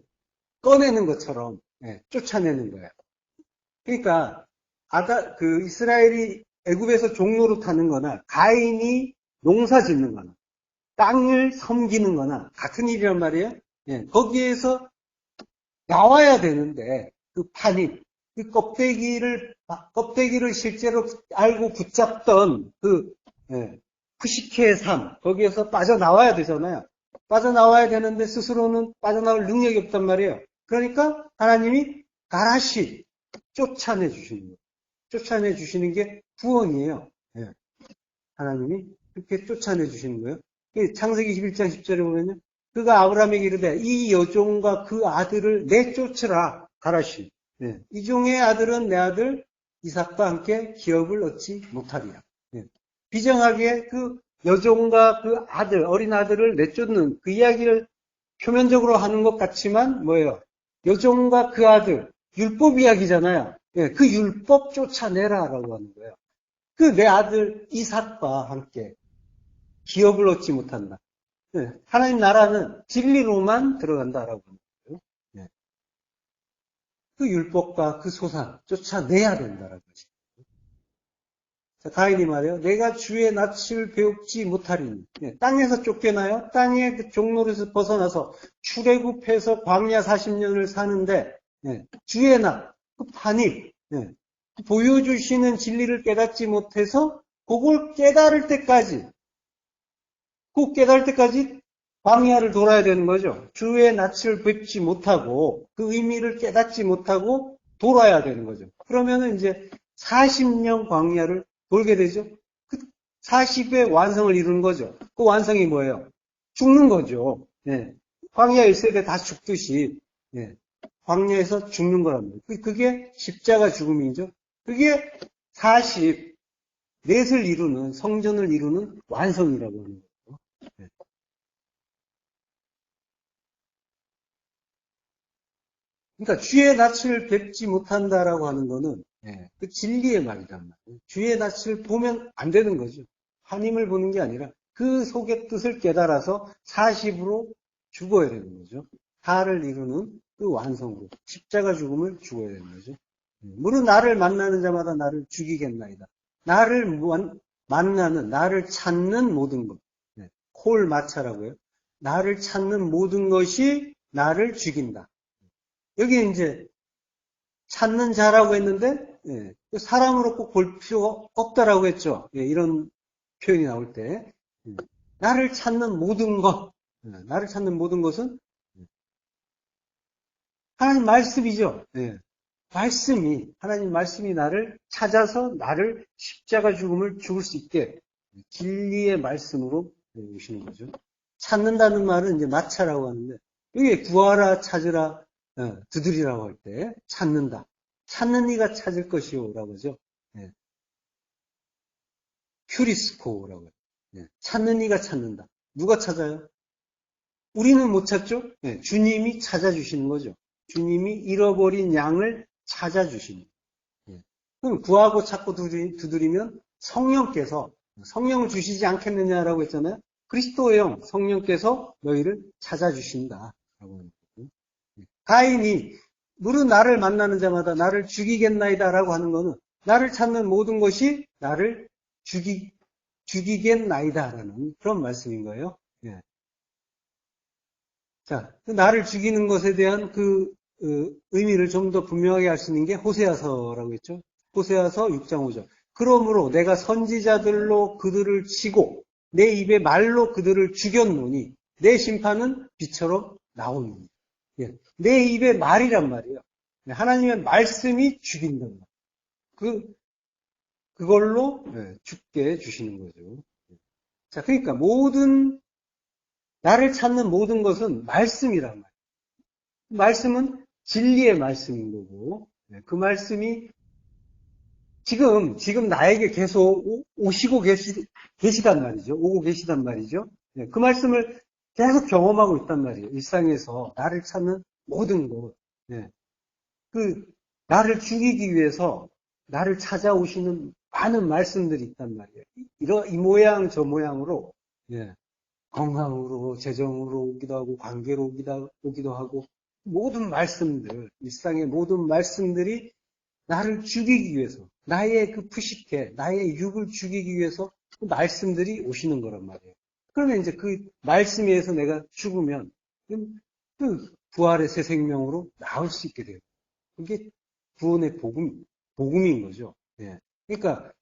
꺼내는 것처럼 쫓아내는 거예요. 그러니까 이스라엘이 애굽에서 종로로 타는 거나 가인이 농사 짓는 거나 땅을 섬기는 거나 같은 일이란 말이에요. 거기에서 나와야 되는데 그 파님, 그 껍데기를 실제로 알고 붙잡던 그 푸시케의 삶, 거기에서 빠져나와야 되잖아요. 빠져나와야 되는데 스스로는 빠져나올 능력이 없단 말이에요. 그러니까 하나님이 가라시 쫓아내 주시는 거예요. 쫓아내 주시는 게 구원이에요. 하나님이 그렇게 쫓아내 주시는 거예요. 창세기 11장 10절에 보면요. 그가 아브라함에게 이르되 이 여종과 그 아들을 내쫓으라 가라시. 이 종의 아들은 내 아들 이삭과 함께 기업을 얻지 못하리라. 비정하게 그 여종과 그 아들, 어린 아들을 내쫓는 그 이야기를 표면적으로 하는 것 같지만 뭐예요? 여종과 그 아들, 율법 이야기잖아요. 그 율법 쫓아내라라고 하는 거예요. 그 내 아들 이삭과 함께 기업을 얻지 못한다. 하나님 나라는 진리로만 들어간다라고 하는 거예요. 그 율법과 그 소산 쫓아내야 된다라고 하시죠. 가인이 말해요. 내가 주의 낯을 배웁지 못하리니. 땅에서 쫓겨나요. 땅의 그 종노릇에서 벗어나서 출애굽해서 광야 40년을 사는데 주의 낯, 그 반입, 보여주시는 진리를 깨닫지 못해서 그걸 깨달을 때까지 광야를 돌아야 되는 거죠. 주의 낯을 뵙지 못하고 그 의미를 깨닫지 못하고 돌아야 되는 거죠. 그러면은 이제 40년 광야를 돌게 되죠. 그 40의 완성을 이루는 거죠. 그 완성이 뭐예요? 죽는 거죠. 광야 1세대 다 죽듯이 광야에서 죽는 거랍니다. 그게 십자가 죽음이죠. 그게 44을 이루는 성전을 이루는 완성이라고 하는 거죠. 그러니까 주의 낯을 뵙지 못한다라고 하는 거는 그 진리의 말이란 말이에요. 주의 낯을 보면 안 되는 거죠. 하나님을 보는 게 아니라 그 속의 뜻을 깨달아서 40으로 죽어야 되는 거죠. 하를 이루는 그 완성으로 십자가 죽음을 죽어야 되는 거죠. 무릇 나를 만나는 자마다 나를 죽이겠나이다. 나를 만나는, 나를 찾는 모든 것. 콜 마차라고요. 나를 찾는 모든 것이 나를 죽인다. 여기 이제 찾는 자라고 했는데, 예, 사람으로 꼭 볼 필요가 없다라고 했죠. 예, 이런 표현이 나올 때. 나를 찾는 모든 것, 나를 찾는 모든 것은 하나님 말씀이죠. 예, 하나님 말씀이 나를 찾아서 나를 십자가 죽음을 죽을 수 있게 진리의 말씀으로 오시는 거죠. 찾는다는 말은 이제 마차라고 하는데, 이게 구하라, 찾으라, 두드리라고 할 때, 찾는다. 찾는 이가 찾을 것이요. 라고 하죠. 예. 퓨리스코라고 해요. 예. 찾는 이가 찾는다. 누가 찾아요? 우리는 못 찾죠? 예. 주님이 찾아주시는 거죠. 주님이 잃어버린 양을 찾아주시는 거예요. 예. 그럼 구하고 찾고 두드리면 성령을 주시지 않겠느냐라고 했잖아요. 그리스도의 영, 성령께서 너희를 찾아주신다. 라고 하는 거예요. 가인이 무릇 나를 만나는 자마다 나를 죽이겠나이다 라고 하는 거는 나를 찾는 모든 것이 나를 죽이겠나이다 라는 그런 말씀인 거예요. 예. 자, 나를 죽이는 것에 대한 그 의미를 좀 더 분명하게 할 수 있는 게 호세아서라고 했죠. 호세아서 6장 5절. 그러므로 내가 선지자들로 그들을 치고 내 입에 말로 그들을 죽였노니 내 심판은 비처럼 나오니. 예. 내 입에 말이란 말이에요. 하나님의 말씀이 죽인단 말이에요. 그걸로 죽게 해주시는 거죠. 자, 그러니까 나를 찾는 모든 것은 말씀이란 말이에요. 말씀은 진리의 말씀인 거고, 그 말씀이 지금 나에게 계속 오시고 계시단 말이죠. 오고 계시단 말이죠. 그 말씀을 계속 경험하고 있단 말이에요. 일상에서 나를 찾는 모든 것. 나를 죽이기 위해서 나를 찾아오시는 많은 말씀들이 있단 말이에요. 이 모양 저 모양으로 건강으로, 재정으로 오기도 하고, 관계로 오기도 하고, 모든 말씀들, 일상의 모든 말씀들이 나를 죽이기 위해서, 나의 그 푸시케, 나의 육을 죽이기 위해서 그 말씀들이 오시는 거란 말이에요. 그러면 이제 그 말씀에 의해서 내가 죽으면, 그 부활의 새 생명으로 나올 수 있게 돼요. 그게 구원의 복음인 거죠. 예. 그러니까,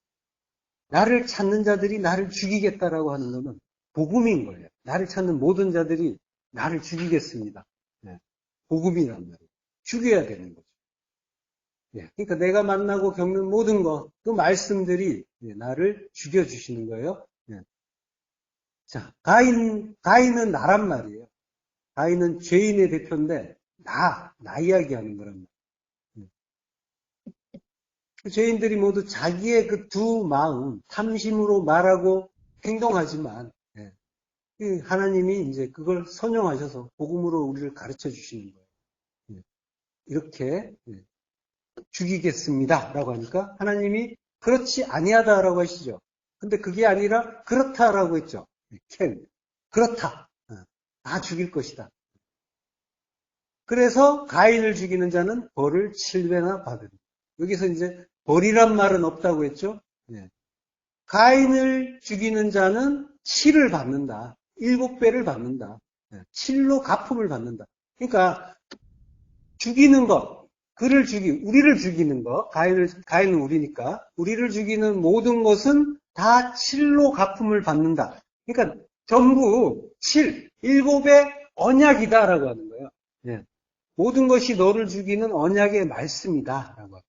나를 찾는 자들이 나를 죽이겠다라고 하는 것은 복음인 거예요. 나를 찾는 모든 자들이 나를 죽이겠습니다. 예. 복음이란 말이에요. 죽여야 되는 거죠. 예. 그러니까 내가 만나고 겪는 모든 것, 그 말씀들이 나를 죽여주시는 거예요. 예. 자, 가인은 나란 말이에요. 가인은 죄인의 대표인데, 나 이야기하는 거란 말이에요. 죄인들이 모두 자기의 그 두 마음, 탐심으로 말하고 행동하지만, 하나님이 이제 그걸 선용하셔서 복음으로 우리를 가르쳐 주시는 거예요. 이렇게 죽이겠습니다 라고 하니까 하나님이 그렇지 아니하다라고 하시죠. 근데 그게 아니라 그렇다라고 했죠. 그렇다. 다 죽일 것이다. 그래서 가인을 죽이는 자는 벌을 7배나 받으리라. 여기서 이제 벌이란 말은 없다고 했죠. 가인을 죽이는 자는 7을 받는다. 7배를 받는다. 7로 갚음을 받는다. 그러니까 죽이는 것, 우리를 죽이는 것, 가인은 우리니까 우리를 죽이는 모든 것은 다 7로 갚음을 받는다. 그러니까 전부 7의 언약이다라고 하는 거예요. 모든 것이 너를 죽이는 언약의 말씀이다라고 합니다.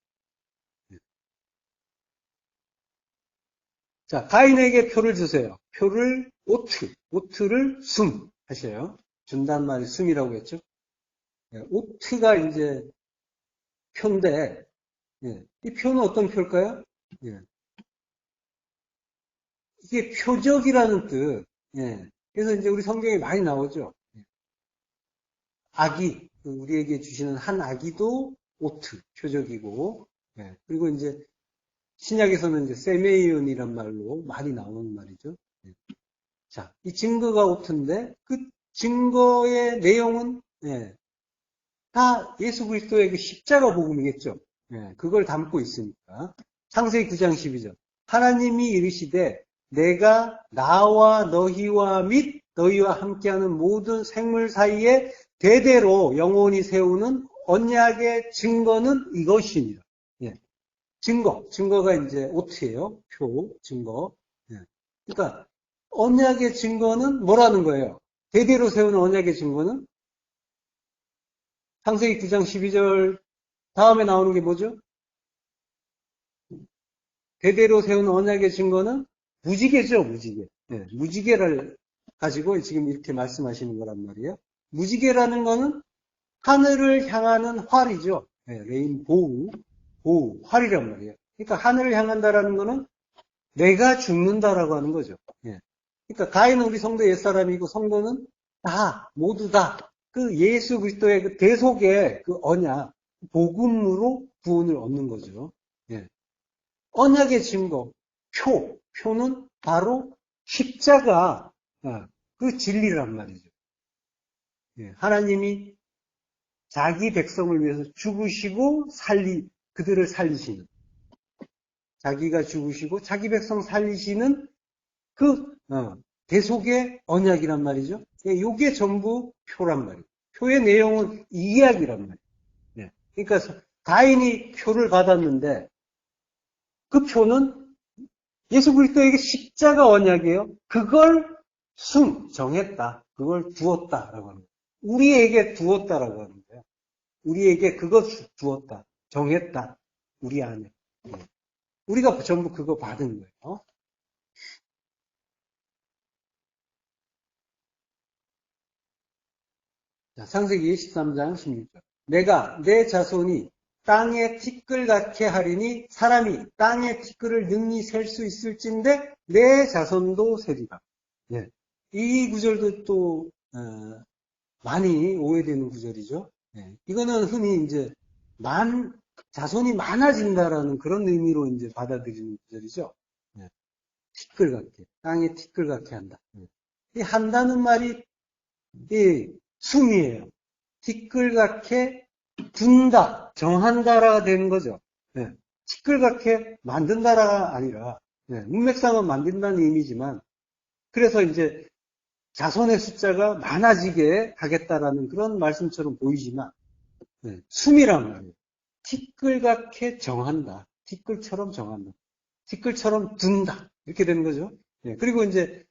자, 가인에게 표를 주세요. 표를 오트를 숨 하셔요. 준단 말이 숨이라고 했죠. 오트가 이제 표인데, 이 표는 어떤 표일까요? 이게 표적이라는 뜻. 그래서 이제 우리 성경에 많이 나오죠. 아기, 우리에게 주시는 한 아기도 오트, 표적이고, 그리고 이제 신약에서는 이제 세메이온이란 말로 많이 나오는 말이죠. 자, 이 증거가 오트인데 그 증거의 내용은 다 예수 그리스도의 그 십자가 복음이겠죠. 그걸 담고 있으니까. 창세기 9장 12절. 하나님이 이르시되 내가 나와 너희와 및 너희와 함께하는 모든 생물 사이에 대대로 영원히 세우는 언약의 증거는 이것이니라. 예. 증거가 이제 오트예요. 표, 증거. 예. 그러니까 언약의 증거는 뭐라는 거예요? 대대로 세우는 언약의 증거는 창세기 9장 12절 다음에 나오는 게 뭐죠? 대대로 세우는 언약의 증거는 무지개죠, 무지개. 예, 무지개를 가지고 지금 이렇게 말씀하시는 거란 말이에요. 무지개라는 거는 하늘을 향하는 활이죠. 예, 레인보우, 활이란 말이에요. 그러니까 하늘을 향한다라는 거는 내가 죽는다라고 하는 거죠. 예. 그러니까 가인은 우리 성도 옛사람이고 성도는 모두 다 그 예수 그리스도의 그 대속의 그 언약, 복음으로 구원을 얻는 거죠. 예. 언약의 증거, 표는 바로 십자가, 그 진리란 말이죠. 예. 하나님이 자기 백성을 위해서 죽으시고 그들을 살리시는, 자기가 죽으시고 자기 백성 살리시는 그 대속의 언약이란 말이죠. 이게 전부 표란 말이에요. 표의 내용은 이 이야기란 말이에요. 네. 그러니까 가인이 표를 받았는데 그 표는 예수 그리스도에게 십자가 언약이에요. 그걸 정했다. 그걸 두었다라고 하는 거예요. 우리에게 두었다라고 하는 거예요. 우리에게 그것 두었다. 정했다. 우리 안에. 네. 우리가 전부 그거 받은 거예요. 자, 창세기 13장 16절. 내가 내 자손이 땅에 티끌같게 하리니 사람이 땅의 티끌을 능히 셀 수 있을진데 내 자손도 세리라. 예. 이 구절도 또 많이 오해되는 구절이죠. 예. 이거는 흔히 이제 자손이 많아진다라는 그런 의미로 이제 받아들이는 구절이죠. 예. 티끌같게, 땅에 티끌같게 한다. 예. 이 한다는 말이 숨이에요. 티끌같게 둔다, 정한다라가 되는 거죠. 네. 티끌같게 만든다라가 아니라, 문맥상은 만든다는 의미지만, 그래서 이제 자손의 숫자가 많아지게 하겠다라는 그런 말씀처럼 보이지만, 숨이란 말이에요. 티끌같게 정한다. 티끌처럼 정한다. 티끌처럼 둔다. 이렇게 되는 거죠. 그리고 이제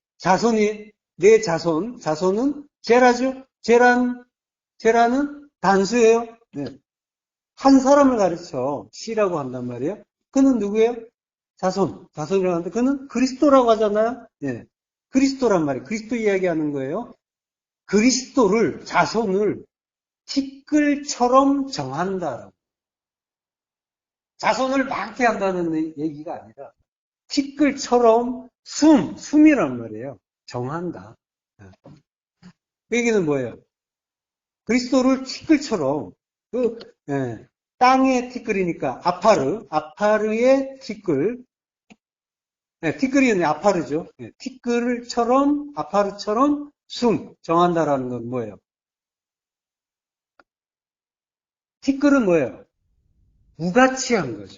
내 자손은 제라죠? 제라는 단수예요. 한 사람을 가르쳐 시라고 한단 말이에요. 그는 누구예요? 자손이라고 하는데 그는 그리스도라고 하잖아요. 그리스도란 말이에요. 그리스도 이야기하는 거예요. 자손을 티끌처럼 정한다. 자손을 많게 한다는 얘기가 아니라 티끌처럼 숨이란 말이에요. 정한다. 그 얘기는 뭐예요? 그리스도를 티끌처럼 땅의 티끌이니까 아파르의 티끌, 티끌이 아파르죠. 아파르처럼 정한다라는 건 뭐예요? 티끌은 뭐예요? 무가치한 거죠.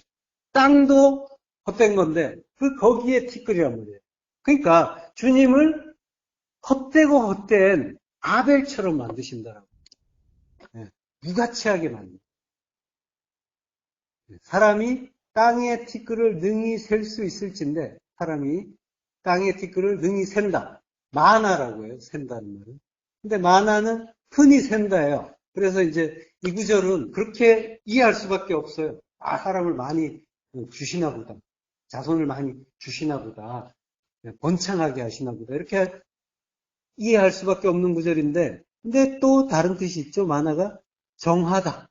땅도 헛된 건데 거기에 티끌이란 말이에요. 그러니까 주님을 헛되고 헛된 아벨처럼 만드신다라고. 무가치하게 만든다. 사람이 땅의 티끌을 능히 셀 수 있을진데 사람이 땅의 티끌을 능히 샌다. 마나라고 해요. 샌다는 말은. 근데 마나는 흔히 샌다예요. 그래서 이제 이 구절은 그렇게 이해할 수밖에 없어요. 사람을 많이 주시나 보다. 자손을 많이 주시나 보다. 번창하게 하시나 보다. 이렇게 이해할 수밖에 없는 구절인데 근데 또 다른 뜻이 있죠. 마나가 정하다.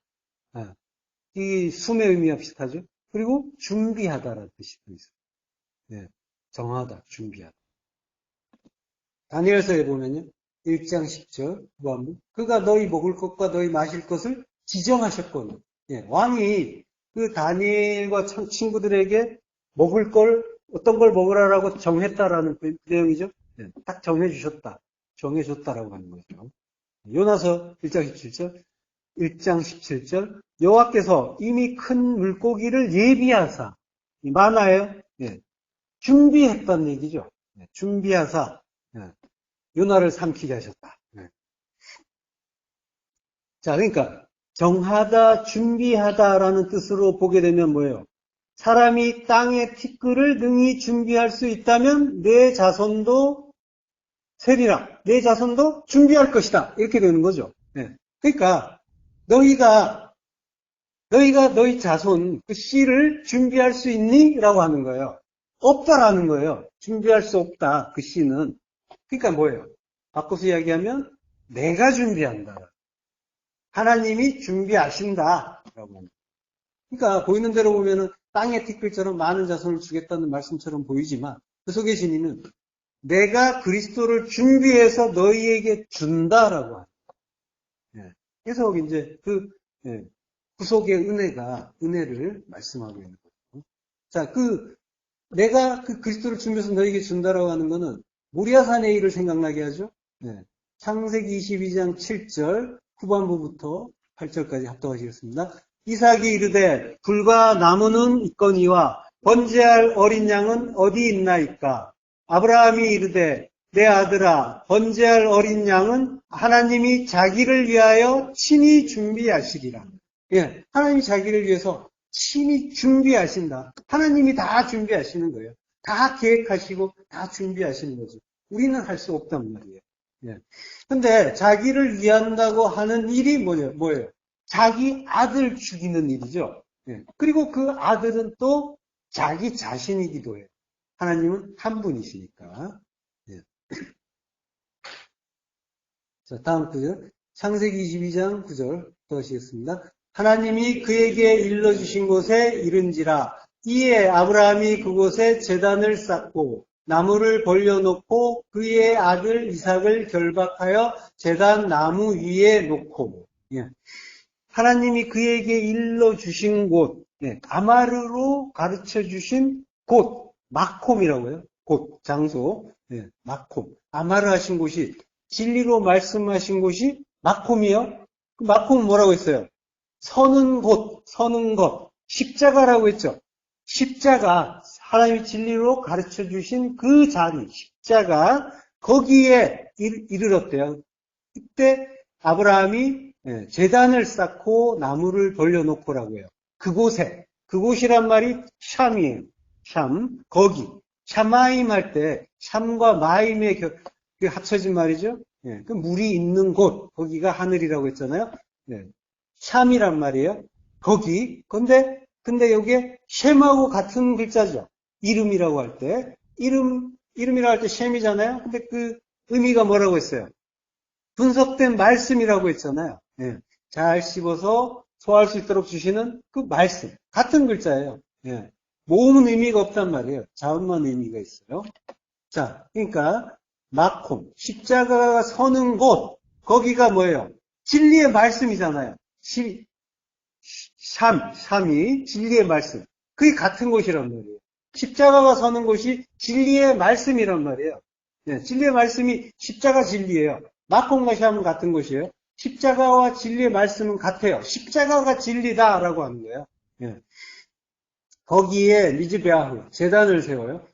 이 숨의 의미와 비슷하죠. 그리고 준비하다라는 뜻이 또 있어요. 정하다, 준비하다. 다니엘서에 보면요. 1장 10절 후반부. 그가 너희 먹을 것과 너희 마실 것을 지정하셨거든. 왕이 그 다니엘과 친구들에게 먹을 걸 어떤 걸 먹으라라고 정했다라는 그 내용이죠. 딱 정해줬다라고 하는 거죠. 요나서 1장 17절 여호와께서 이미 큰 물고기를 예비하사 마나예요. 준비했다는 얘기죠. 준비하사 요나를 삼키게 하셨다. 자, 그러니까 정하다, 준비하다라는 뜻으로 보게 되면 뭐예요? 사람이 땅의 티끌을 능히 준비할 수 있다면 내 자손도 세리라. 내 자손도 준비할 것이다. 이렇게 되는 거죠. 네. 그러니까 너희 자손 그 씨를 준비할 수 있니? 라고 하는 거예요. 없다라는 거예요. 준비할 수 없다. 그 씨는. 그러니까 뭐예요? 바꿔서 이야기하면 내가 준비한다. 하나님이 준비하신다. 라고 합니다. 그러니까 보이는 대로 보면은 땅의 티끌처럼 많은 자손을 주겠다는 말씀처럼 보이지만 그 속의 진리는 내가 그리스도를 준비해서 너희에게 준다라고 합니다. 예. 그래서 이제 구속의 은혜를 말씀하고 있는 거죠. 자, 내가 그 그리스도를 준비해서 너희에게 준다라고 하는 거는 모리아산의 일을 생각나게 하죠. 예. 창세기 22장 7절 후반부부터 8절까지 합독하시겠습니다. 이삭이 이르되 불과 나무는 있거니와 번제할 어린 양은 어디 있나이까? 아브라함이 이르되 내 아들아 번제할 어린 양은 하나님이 자기를 위하여 친히 준비하시리라. 예, 하나님이 자기를 위해서 친히 준비하신다. 하나님이 다 준비하시는 거예요. 다 계획하시고 다 준비하시는 거죠. 우리는 할 수 없단 말이에요. 예. 근데 자기를 위한다고 하는 일이 뭐예요? 자기 아들 죽이는 일이죠. 예. 그리고 그 아들은 또 자기 자신이기도 해요. 하나님은 한 분이시니까. 예. 자, 다음 구절. 창세기 22장 9절 또 하시겠습니다. 하나님이 그에게 일러주신 곳에 이른지라 이에 아브라함이 그곳에 제단을 쌓고 나무를 벌려놓고 그의 아들 이삭을 결박하여 제단 나무 위에 놓고. 예. 하나님이 그에게 일러주신 곳, 아마르로 가르쳐주신 곳, 마콤이라고요. 곳, 장소, 마콤. 아마르 하신 곳이, 진리로 말씀하신 곳이 마콤이요. 그 마콤은 뭐라고 했어요? 서는 곳, 서는 것. 십자가라고 했죠. 십자가, 하나님이 진리로 가르쳐주신 그 자리, 십자가, 거기에 이르렀대요. 그때 아브라함이 제단을 쌓고 나무를 벌려놓고라고 해요. 그곳이란 말이 샴이에요. 샴, 거기. 샤마임 할 때 샴과 마임의 합쳐진 말이죠. 그 물이 있는 곳, 거기가 하늘이라고 했잖아요. 샴이란 말이에요. 거기. 근데 여기에 셈하고 같은 글자죠. 이름이라고 할 때. 이름이라고 할 때 셈이잖아요. 근데 그 의미가 뭐라고 했어요? 분석된 말씀이라고 했잖아요. 예. 잘 씹어서 소화할 수 있도록 주시는 그 말씀. 같은 글자예요. 예. 모음은 의미가 없단 말이에요. 자음만 의미가 있어요. 자, 그러니까 마콤, 십자가가 서는 곳, 거기가 뭐예요? 진리의 말씀이잖아요. 샴이 진리의 말씀. 그게 같은 곳이란 말이에요. 십자가가 서는 곳이 진리의 말씀이란 말이에요. 예. 진리의 말씀이 십자가 진리예요. 마콤과 샴은 같은 곳이에요. 십자가와 진리의 말씀은 같아요. 십자가가 진리다라고 하는 거예요. 예. 거기에 미즈베아흐, 제단을 세워요.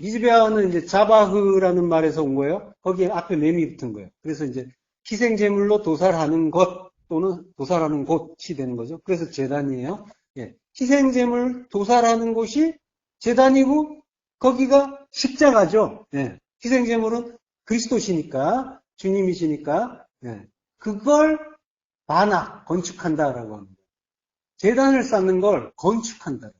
미즈베아흐는 이제 자바흐라는 말에서 온 거예요. 거기에 앞에 맴이 붙은 거예요. 그래서 이제 희생제물로 도살하는 것 또는 도살하는 곳이 되는 거죠. 그래서 제단이에요. 예. 희생제물 도살하는 곳이 제단이고 거기가 십자가죠. 예. 희생제물은 그리스도시니까 주님이시니까 그걸 건축한다라고 합니다. 제단을 쌓는 걸 건축한다.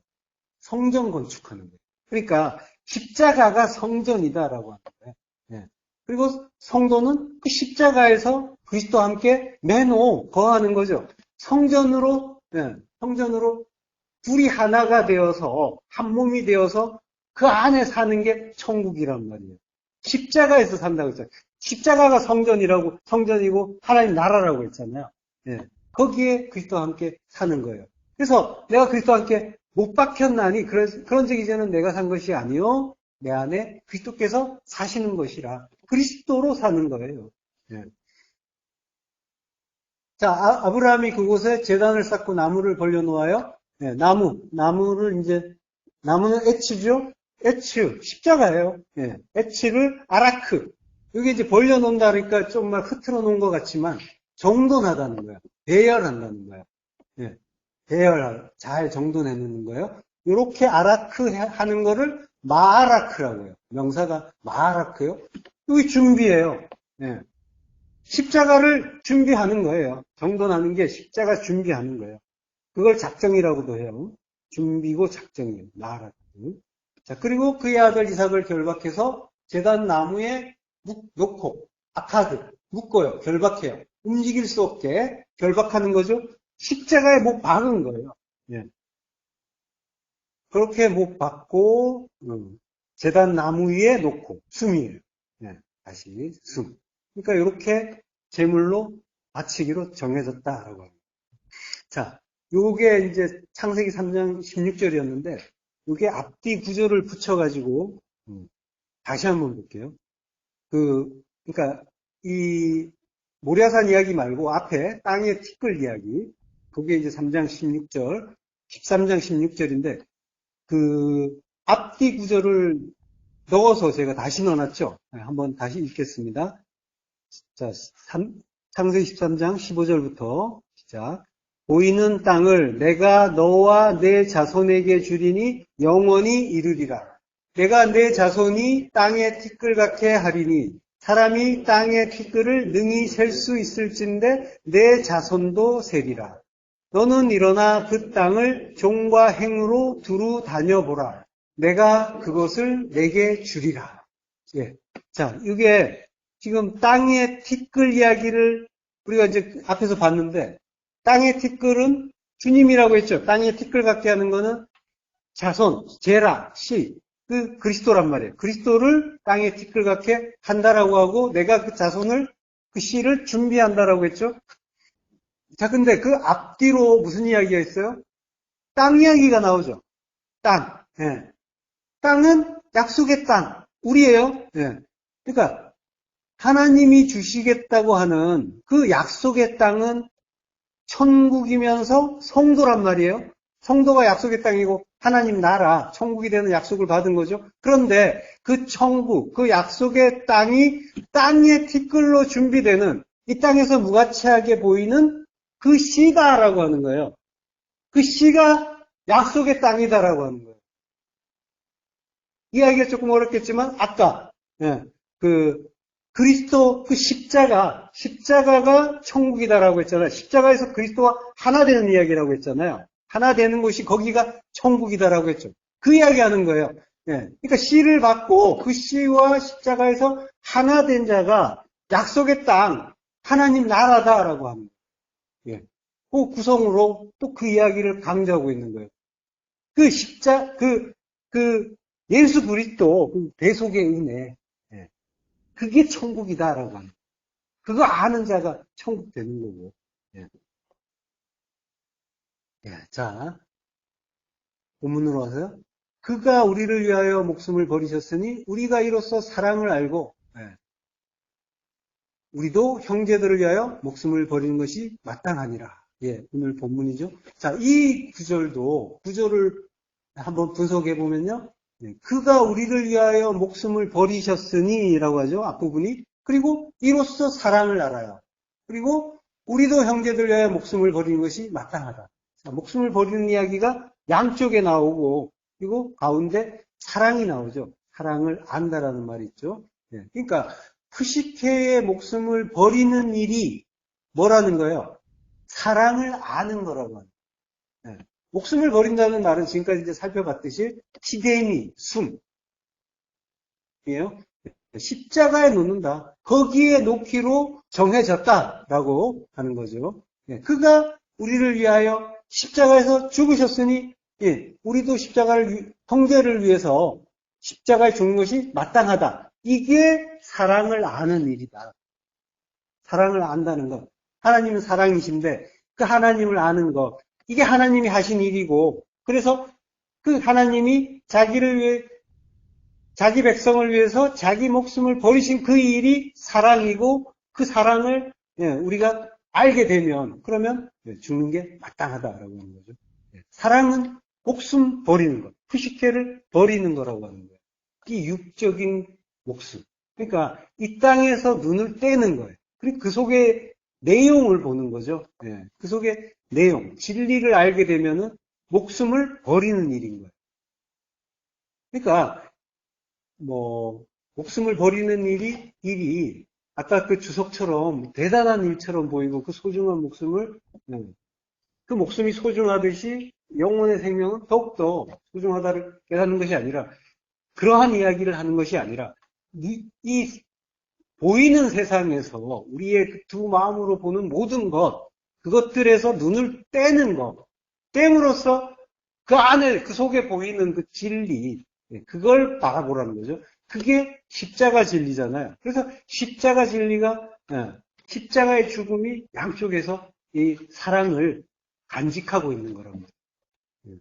성전 건축하는 거예요. 그러니까 십자가가 성전이다라고 하는 거예요. 그리고 성도는 그 십자가에서 그리스도와 함께 매노 거하는 거죠. 성전으로 둘이 하나가 되어서 한 몸이 되어서 그 안에 사는 게 천국이란 말이에요. 십자가에서 산다고 했잖아요. 십자가가 성전이고 하나님 나라라고 했잖아요. 거기에 그리스도와 함께 사는 거예요. 그래서 내가 그리스도와 함께 못 박혔나니 그런 적 이제는 내가 산 것이 아니요 내 안에 그리스도께서 사시는 것이라 그리스도로 사는 거예요. 자, 아브라함이 그곳에 제단을 쌓고 나무를 벌려놓아요. 나무는 에츠죠. 에츠 십자가예요. 에츠를 아라크 여기 이제 벌려놓는다 그러니까 정말 흐트러 놓은 것 같지만 정돈하다는 거예요. 배열한다는 거예요. 예. 잘 정돈해놓는 거예요. 이렇게 아라크 하는 거를 마아라크라고 해요. 명사가 마아라크요. 여기 준비예요. 예. 십자가를 준비하는 거예요. 정돈하는 게 십자가 준비하는 거예요. 그걸 작정이라고도 해요. 준비고 작정이에요. 마아라크. 자, 그리고 그의 아들 이삭을 결박해서 제단 나무에 놓고 아카드 묶어요. 결박해요. 움직일 수 없게 결박하는 거죠. 십자가에 못 박은 거예요. 예. 그렇게 못 박고 제단 나무 위에 놓고 숨이에요. 예. 다시 숨. 그러니까 이렇게 제물로 바치기로 정해졌다라고 합니다. 자, 요게 이제 창세기 3장 16절이었는데 요게 앞뒤 구조를 붙여가지고 다시 한번 볼게요. 그러니까 이 모랴산 이야기 말고 앞에 땅의 티끌 이야기, 그게 이제 3장 16절, 13장 16절인데 그 앞뒤 구조를 넣어서 제가 다시 넣어놨죠. 한번 다시 읽겠습니다. 자, 창세기 13장 15절부터 시작. 보이는 땅을 내가 너와 내 자손에게 주리니 영원히 이르리라. 내가 내 자손이 땅의 티끌같게 하리니 사람이 땅의 티끌을 능히 셀 수 있을진데 내 자손도 세리라. 너는 일어나 그 땅을 종과 행으로 두루 다녀보라. 내가 그것을 내게 주리라. 예. 자, 이게 지금 땅의 티끌 이야기를 우리가 이제 앞에서 봤는데 땅의 티끌은 주님이라고 했죠. 땅의 티끌 같게 하는 거는 자손, 제라, 씨, 그 그리스도란 말이에요. 그리스도를 땅의 티끌 같게 한다라고 하고 내가 그 자손을, 그 씨를 준비한다라고 했죠. 자, 근데 그 앞뒤로 무슨 이야기가 있어요? 땅 이야기가 나오죠. 땅. 예. 땅은 약속의 땅. 우리예요. 예. 그러니까 하나님이 주시겠다고 하는 그 약속의 땅은 천국이면서 성도란 말이에요. 성도가 약속의 땅이고 하나님 나라, 천국이 되는 약속을 받은 거죠. 그런데 그 천국, 그 약속의 땅이 땅의 티끌로 준비되는 이 땅에서 무가치하게 보이는 그 씨다라고 하는 거예요. 그 씨가 약속의 땅이다라고 하는 거예요. 이야기가 조금 어렵겠지만 아까 그 그리스도 그 십자가가 천국이다라고 했잖아요. 십자가에서 그리스도와 하나 되는 이야기라고 했잖아요. 하나 되는 곳이 거기가 천국이다라고 했죠. 그 이야기 하는 거예요. 예. 그러니까 씨를 받고 그 씨와 십자가에서 하나 된 자가 약속의 땅, 하나님 나라다라고 합니다. 예. 그 구성으로 또 그 이야기를 강조하고 있는 거예요. 그 예수 그리스도 그 대속의 은혜. 예. 그게 천국이다라고 합니다. 그거 아는 자가 천국 되는 거고. 예. 예. 자, 본문으로 와서요. 그가 우리를 위하여 목숨을 버리셨으니 우리가 이로써 사랑을 알고 우리도 형제들을 위하여 목숨을 버리는 것이 마땅하니라. 예, 오늘 본문이죠. 자, 이 구조를 한번 분석해 보면요. 그가 우리를 위하여 목숨을 버리셨으니 라고 하죠. 앞부분이. 그리고 이로써 사랑을 알아요. 그리고 우리도 형제들 위하여 목숨을 버리는 것이 마땅하다. 자, 목숨을 버리는 이야기가 양쪽에 나오고 그리고 가운데 사랑이 나오죠. 사랑을 안다라는 말이 있죠. 그러니까 푸시케의 목숨을 버리는 일이 뭐라는 거예요? 사랑을 아는 거라고 합니다. 목숨을 버린다는 말은 지금까지 이제 살펴봤듯이 히데미, 숨이에요. 십자가에 놓는다. 거기에 놓기로 정해졌다라고 하는 거죠. 그가 우리를 위하여 십자가에서 죽으셨으니 우리도 형제를 위해서 십자가에 죽는 것이 마땅하다. 이게 사랑을 아는 일이다. 사랑을 안다는 것. 하나님은 사랑이신데 그 하나님을 아는 것. 이게 하나님이 하신 일이고 그래서 그 하나님이 자기를 위해 자기 백성을 위해서 자기 목숨을 버리신 그 일이 사랑이고 그 사랑을 우리가 알게 되면 그러면 죽는 게 마땅하다라고 하는 거죠. 사랑은 목숨 버리는 것, 푸시케를 버리는 거라고 하는 거예요. 이 육적인 목숨. 그러니까 이 땅에서 눈을 떼는 거예요. 그리고 그 속에 내용을 보는 거죠. 예, 그 속에 내용, 진리를 알게 되면은 목숨을 버리는 일인 거예요. 그러니까 뭐 목숨을 버리는 일이 아까 그 주석처럼 대단한 일처럼 보이고 그 소중한 목숨을 그 목숨이 소중하듯이 영혼의 생명은 더욱더 소중하다를 깨닫는 것이 아니라 그러한 이야기를 하는 것이 아니라 이 보이는 세상에서 우리의 그 두 마음으로 보는 모든 것 그것들에서 눈을 떼는 것 떼므로써 그 안에 그 속에 보이는 그 진리 그걸 바라보라는 거죠. 그게 십자가 진리잖아요. 그래서 십자가 진리가 십자가의 죽음이 양쪽에서 이 사랑을 간직하고 있는 거란 말이에요.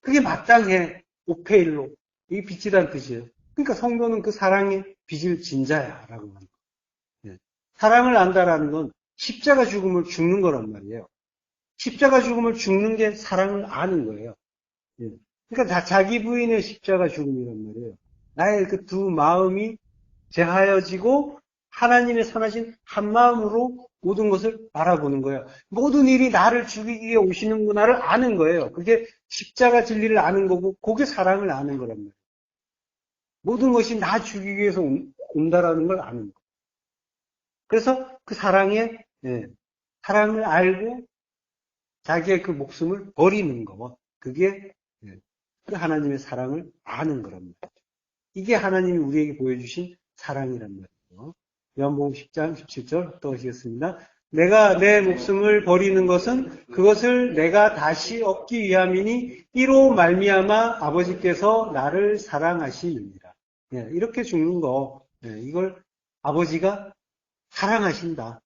그게 마땅해 오페일로 이 빛이란 뜻이에요. 그러니까 성도는 그 사랑의 빛을 진 자야라고 하는 거예요. 사랑을 안다라는 건 십자가 죽음을 죽는 거란 말이에요. 십자가 죽음을 죽는 게 사랑을 아는 거예요. 그러니까 다 자기 부인의 십자가 죽음이란 말이에요. 나의 그 두 마음이 제하여지고 하나님의 선하신 한 마음으로 모든 것을 바라보는 거예요. 모든 일이 나를 죽이기 위해 오시는구나를 아는 거예요. 그게 십자가 진리를 아는 거고 그게 사랑을 아는 거란 말이에요. 모든 것이 나 죽이기 위해서 온다라는 걸 아는 거예요. 그래서 그 사랑을 알고 자기의 그 목숨을 버리는 거 그게 그 하나님의 사랑을 아는 거란 말이에요. 이게 하나님이 우리에게 보여주신 사랑이란 말이에요. 요한복음 10장 17절 또 하시겠습니다. 내가 내 목숨을 버리는 것은 그것을 내가 다시 얻기 위함이니 이로 말미암아 아버지께서 나를 사랑하시느니라. 이렇게 죽는 거 이걸 아버지가 사랑하신다.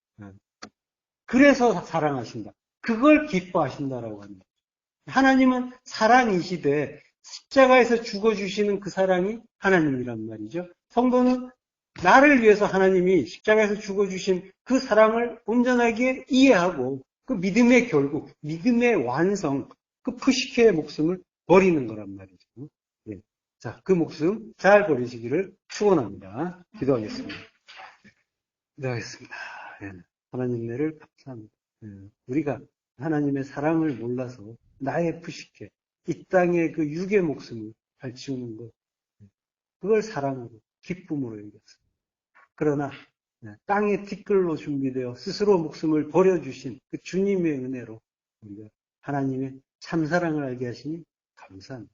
그래서 사랑하신다. 그걸 기뻐하신다라고 합니다. 하나님은 사랑이시되 십자가에서 죽어주시는 그 사랑이 하나님이란 말이죠. 성도는 나를 위해서 하나님이 십자가에서 죽어주신 그 사랑을 온전하게 이해하고 그 믿음의 결국, 믿음의 완성, 그 푸시케의 목숨을 버리는 거란 말이죠. 예. 자, 그 목숨 잘 버리시기를 축원합니다. 기도하겠습니다. 기도하겠습니다. 예. 하나님 은혜를 감사합니다. 우리가 하나님의 사랑을 몰라서 나의 푸시케, 이 땅의 그 육의 목숨을 발치우는 것, 그걸 사랑으로, 기쁨으로 여겼습니다. 그러나 땅의 티끌로 준비되어 스스로 목숨을 버려주신 그 주님의 은혜로 우리가 하나님의 참사랑을 알게 하시니 감사합니다.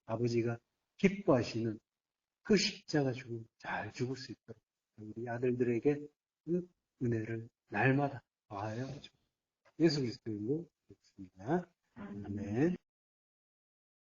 아버지가 기뻐하시는 그 십자가 죽음 잘 죽을 수 있도록 우리 아들들에게 그 은혜를 날마다 더하여 주옵소서. 예수 그리스도로 기도했습니다. 아멘.